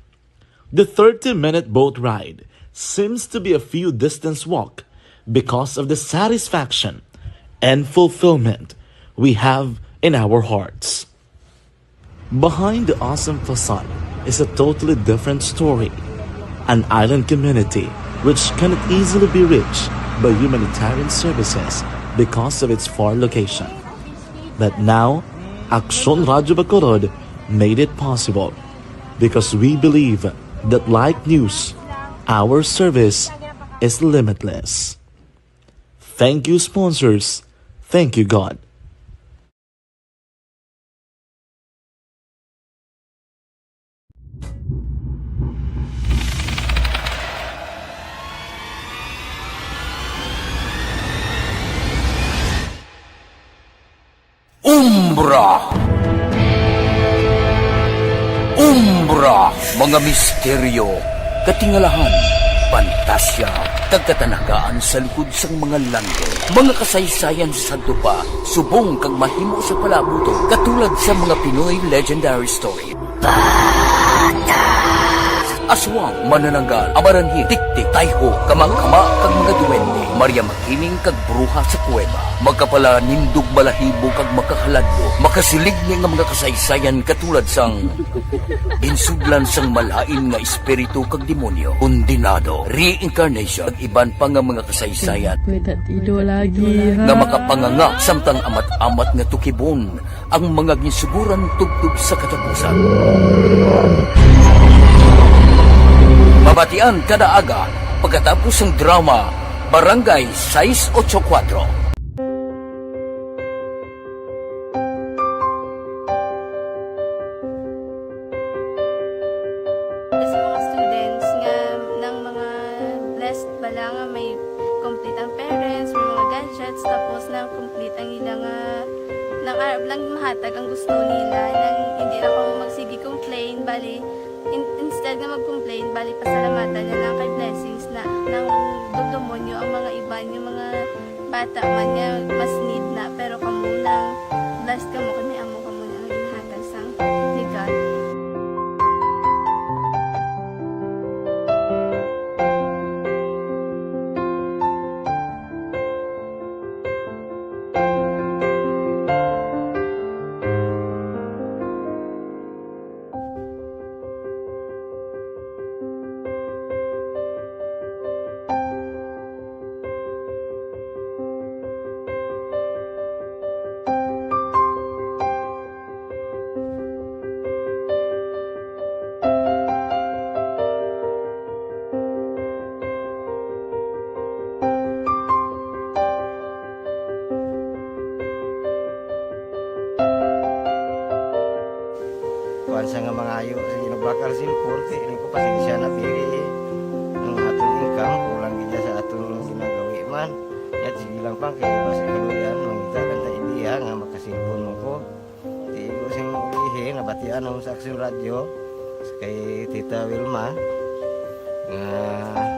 Speaker 17: The 30-minute boat ride seems to be a few distance walk because of the satisfaction and fulfillment we have in our hearts. Behind the awesome facade is a totally different story. An island community which cannot easily be reached by humanitarian services because of its far location. But now, Aksyon Radio Bacolod made it possible because we believe that like news, our service is limitless. Thank you, sponsors. Thank you, God.
Speaker 13: Umbra, mga misteryo, katingalahan, pantasya, kagkatanagaan sa likod sang mga lando, mga kasaysayan sa dupa, subong kag mahimo sa palabuto, katulad sa mga Pinoy legendary story. Aswang, manananggal, amaranhit, tiktik, tayho, kamang-kama, kag mga duwende, Maria Makining kag bruha sa kuweba, magkapala nindog balahibo kag makahaladlo, makasilig ni nga mga kasaysayan katulad sang insuglan sang malain nga espiritu kag demonyo, kondinado, reincarnation, kag iban pa nga mga kasaysayan nga makapanganga samtang amat-amat nga tukibon ang mga ginsuguran tugtog sa katapusan. Mabatian kada aga pagkatapos ng drama Barangay 684.
Speaker 14: Sa mga students nga ng mga blessed bala nga may complete ang parents, may mga gadgets, tapos na complete ang ilang nang arab lang mahatag ang gusto nila nang hindi na ako magsigi complain bali instead nga mag-complain, bali pasalamatan niya lang kay blessings na nang dudumonyo ang mga iba yung mga bata man nga mas need na pero kamo lang blessed ka mo kami amo kamo na ginhatag sang ni God.
Speaker 18: Sa nga mga ayo sa ginabakal silpon kay ini ko pasensya na pili ang atong income kulang gid sa atong ginagawi man yat sige lang pang kay basta kaluyan mangita kan ta idea nga makasilpon mo ko di ko sing ihe nabatian ang sa Aksyon Radio kay Tita Wilma nga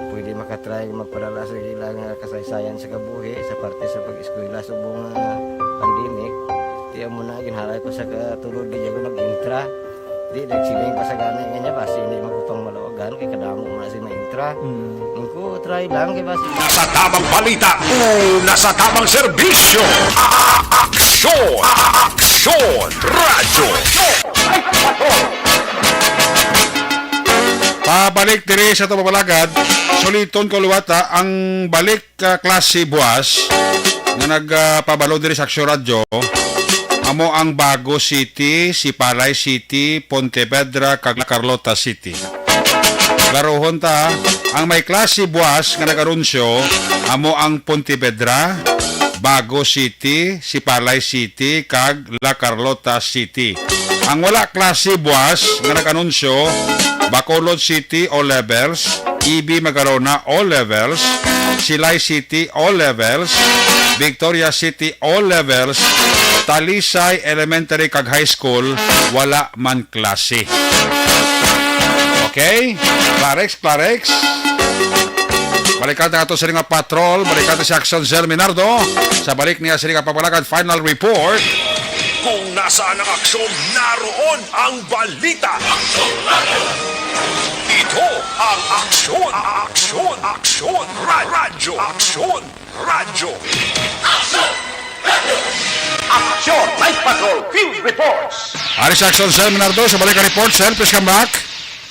Speaker 18: pwede makatry magpadala sa ilang kasaysayan sa kabuhi sa parte sa pag-eskwela subong pandemic tiya mo na ginhalay ko sa katulog di ko nag-intra. Di nagsiling pa sa gana nga niya basi hindi magupang malawagan kay kadamo mo na si maintra. Ningko try lang kay basi
Speaker 3: nasa tamang balita nasa tamang serbisyo. Aksyon Radio.
Speaker 6: Pabalik diri sa ito papalagad, suliton ko luwata ang balik klase buwas nga nagpabalo diri sa Aksyon Radyo. Amo ang Bago City, Sipalay City, Pontevedra, kag Carlota City. Laruhon ta, ang may klase buwas nga nag-arunsyo, amo ang Pontevedra, Bago City, Sipalay City, kag La Carlota City. Ang wala klase buwas nga nag-anunsyo, Bacolod City all levels, EB Magarona all levels, Silay City all levels, Victoria City all levels, Talisay Elementary kag High School wala man klase. Okay? Clarex. Balikan na ito sa ringa patrol, balikan na si Action Zel Minardo, sa balik niya sa ringa papalagad final report.
Speaker 3: Kung nasaan ang aksyon, naroon ang balita. Ito ang Aksyon Radyo.
Speaker 2: Aksyon Night Patrol Field Reports.
Speaker 6: Aris Action Zel Minardo, sa balik report. Sel, please come back.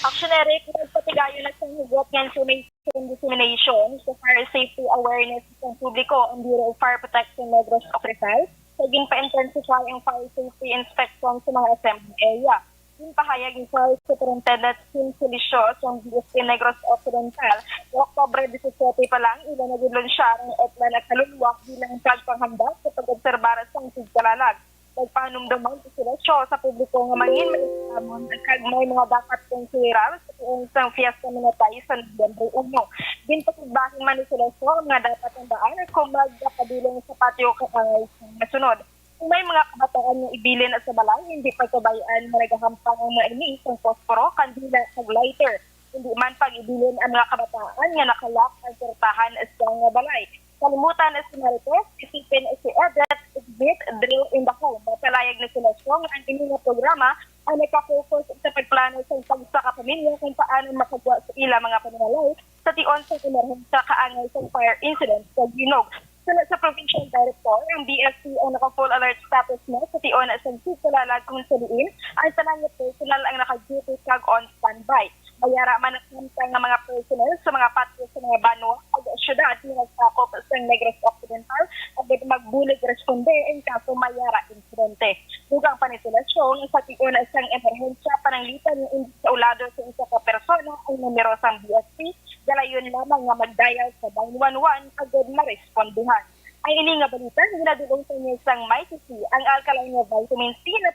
Speaker 7: Action Eric, nagpatigayo na sa hugot ng information dissemination sa fire safety awareness ng publiko ang Bureau of Fire Protection Negros Occidental. Saging pa-intensify ang fire safety inspection sa mga assembly area. Yung pahayag ni Fire Superintendent Tim Felicios ng BSP Negros Occidental, Oktobre 17 pa lang, ilan na gulon siya ng etla na kaluluwak bilang pagpanghanda sa pag-obserbara sa sigkalalag. Nagpanumdaman si Felicios sa publiko nga mangin malisamon at may mga dapat konsiderar sa tuong sang fiesta minatay sa Nobyembre 1. Ginpagbahin man ni Felicios ang mga dapat ang daan at kung magpapadulong sa patio kaangay sa nasunod. Kung may mga kabataan yung ibilin at sa balay, hindi pagkabayaan na nagahampang ang mga inis ng posporo, kandila at lighter. Hindi man pag-ibilin ang mga kabataan nga nakalak ang sertahan sa mga balay. Kalimutan na si Marites, isipin si Edith, exhibit, drill in the home. Palayag na sila strong ang inyong programa ang nagka-focus sa pagplano sa pagsaka-pamilya kung paano makagawa sa ilang mga panunalay sa tion sa emerhensya kaangay sa fire incident sa Ginog. Sunod sa Provincial Director, ang BFC ang naka-full alert status na sa tion sa sigkalalag kung saliin ang talangit personal ang naka-duty kag on standby. Bayara man ang mga personnel sa mga patio sa mga banwa at syudad na nagsakop sa Negros Occidental at magbulig responde in kaso mayara insidente. Dugang panitilasyon sa tion sa emerhensya pananglitan ng sa ulado sa isa ka persona ang numero sa BFC, dalayon lamang nga mag-dial sa 911 agad maresponduhan. Ang ini nga balita, ginadulong sa inyo sang MyCC, ang alkaline nga vitamin C na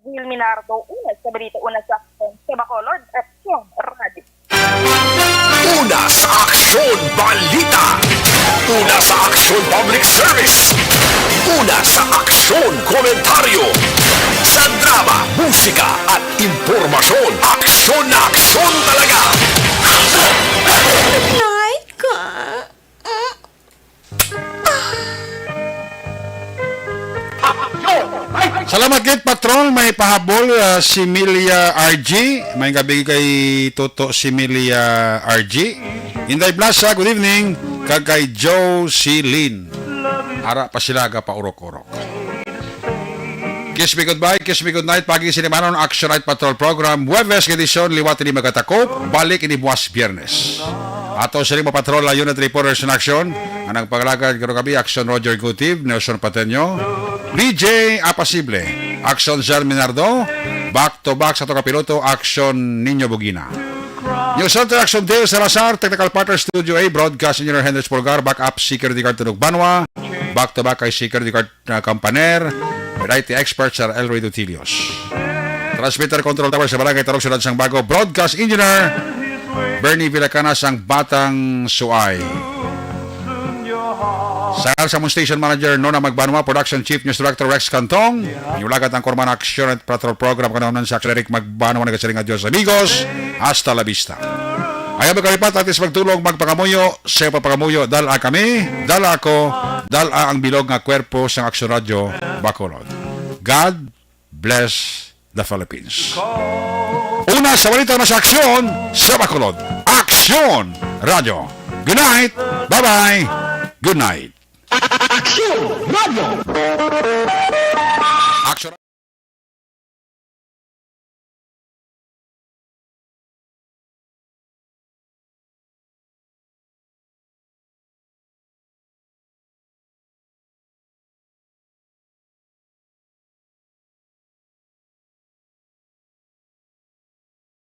Speaker 7: Will Minardo, una sa balita, una sa Aksyon, sa Bacolod, Aksyon Radio.
Speaker 3: Una sa Aksyon Balita. Una sa Aksyon Public Service. Una sa Aksyon Komentaryo. Sa drama, musika at impormasyon. Aksyon na aksyon talaga.
Speaker 4: Night ka.
Speaker 6: Salamat git Patrol, may pahabol si Milia RG. May gabi kay Toto si Milia RG. Inday Plaza, good evening. Kag kay Joe Silin. Ara pa sila pa urok-urok. Kiss me goodbye, kiss me good night. Pagi sinimanon Action Night Patrol Program. Huwebes edisyon, liwat ni magatakop. Balik ini buwas Biyernes. Ato sa lima patrol layon at reporters in action. Anang paglagad karo gabi Action Roger Gutiv, Nelson Pateño, DJ Apasible, Action Zer Minardo, back to back sa to kapiloto Action Niño Bugina. News Center Action Dale Salazar, Technical Partner Studio A, Broadcast Engineer Hendrix Pulgar, Backup Security Guard Tunog Banwa, back to back kay Security Guard Campaner, IT Expert Sir Elroy Dutilios. Transmitter Control Tower sa Barangay Tarok Sunod sang Bago, Broadcast Engineer Bernie Villacanas ang Batang Suay. Sa Moon Station Manager Nona Magbanwa, Production Chief News Director Rex Cantong, iulagat ang Korman Action at Patrol Program kanahunan sa Cleric Magbanwa, nagsaling adios amigos, hasta la vista. Ayaw magkalipat atis magtulong magpakamuyo, sa papakamuyo, dala kami, dala ako, dala ang bilog nga kwerpo sa Action Radio Bacolod. God bless the Philippines. na sa balita na sa aksyon sa Bacolod. Aksyon Radio. Good night. Bye-bye. Good night.
Speaker 2: Aksyon Radio. Aksyon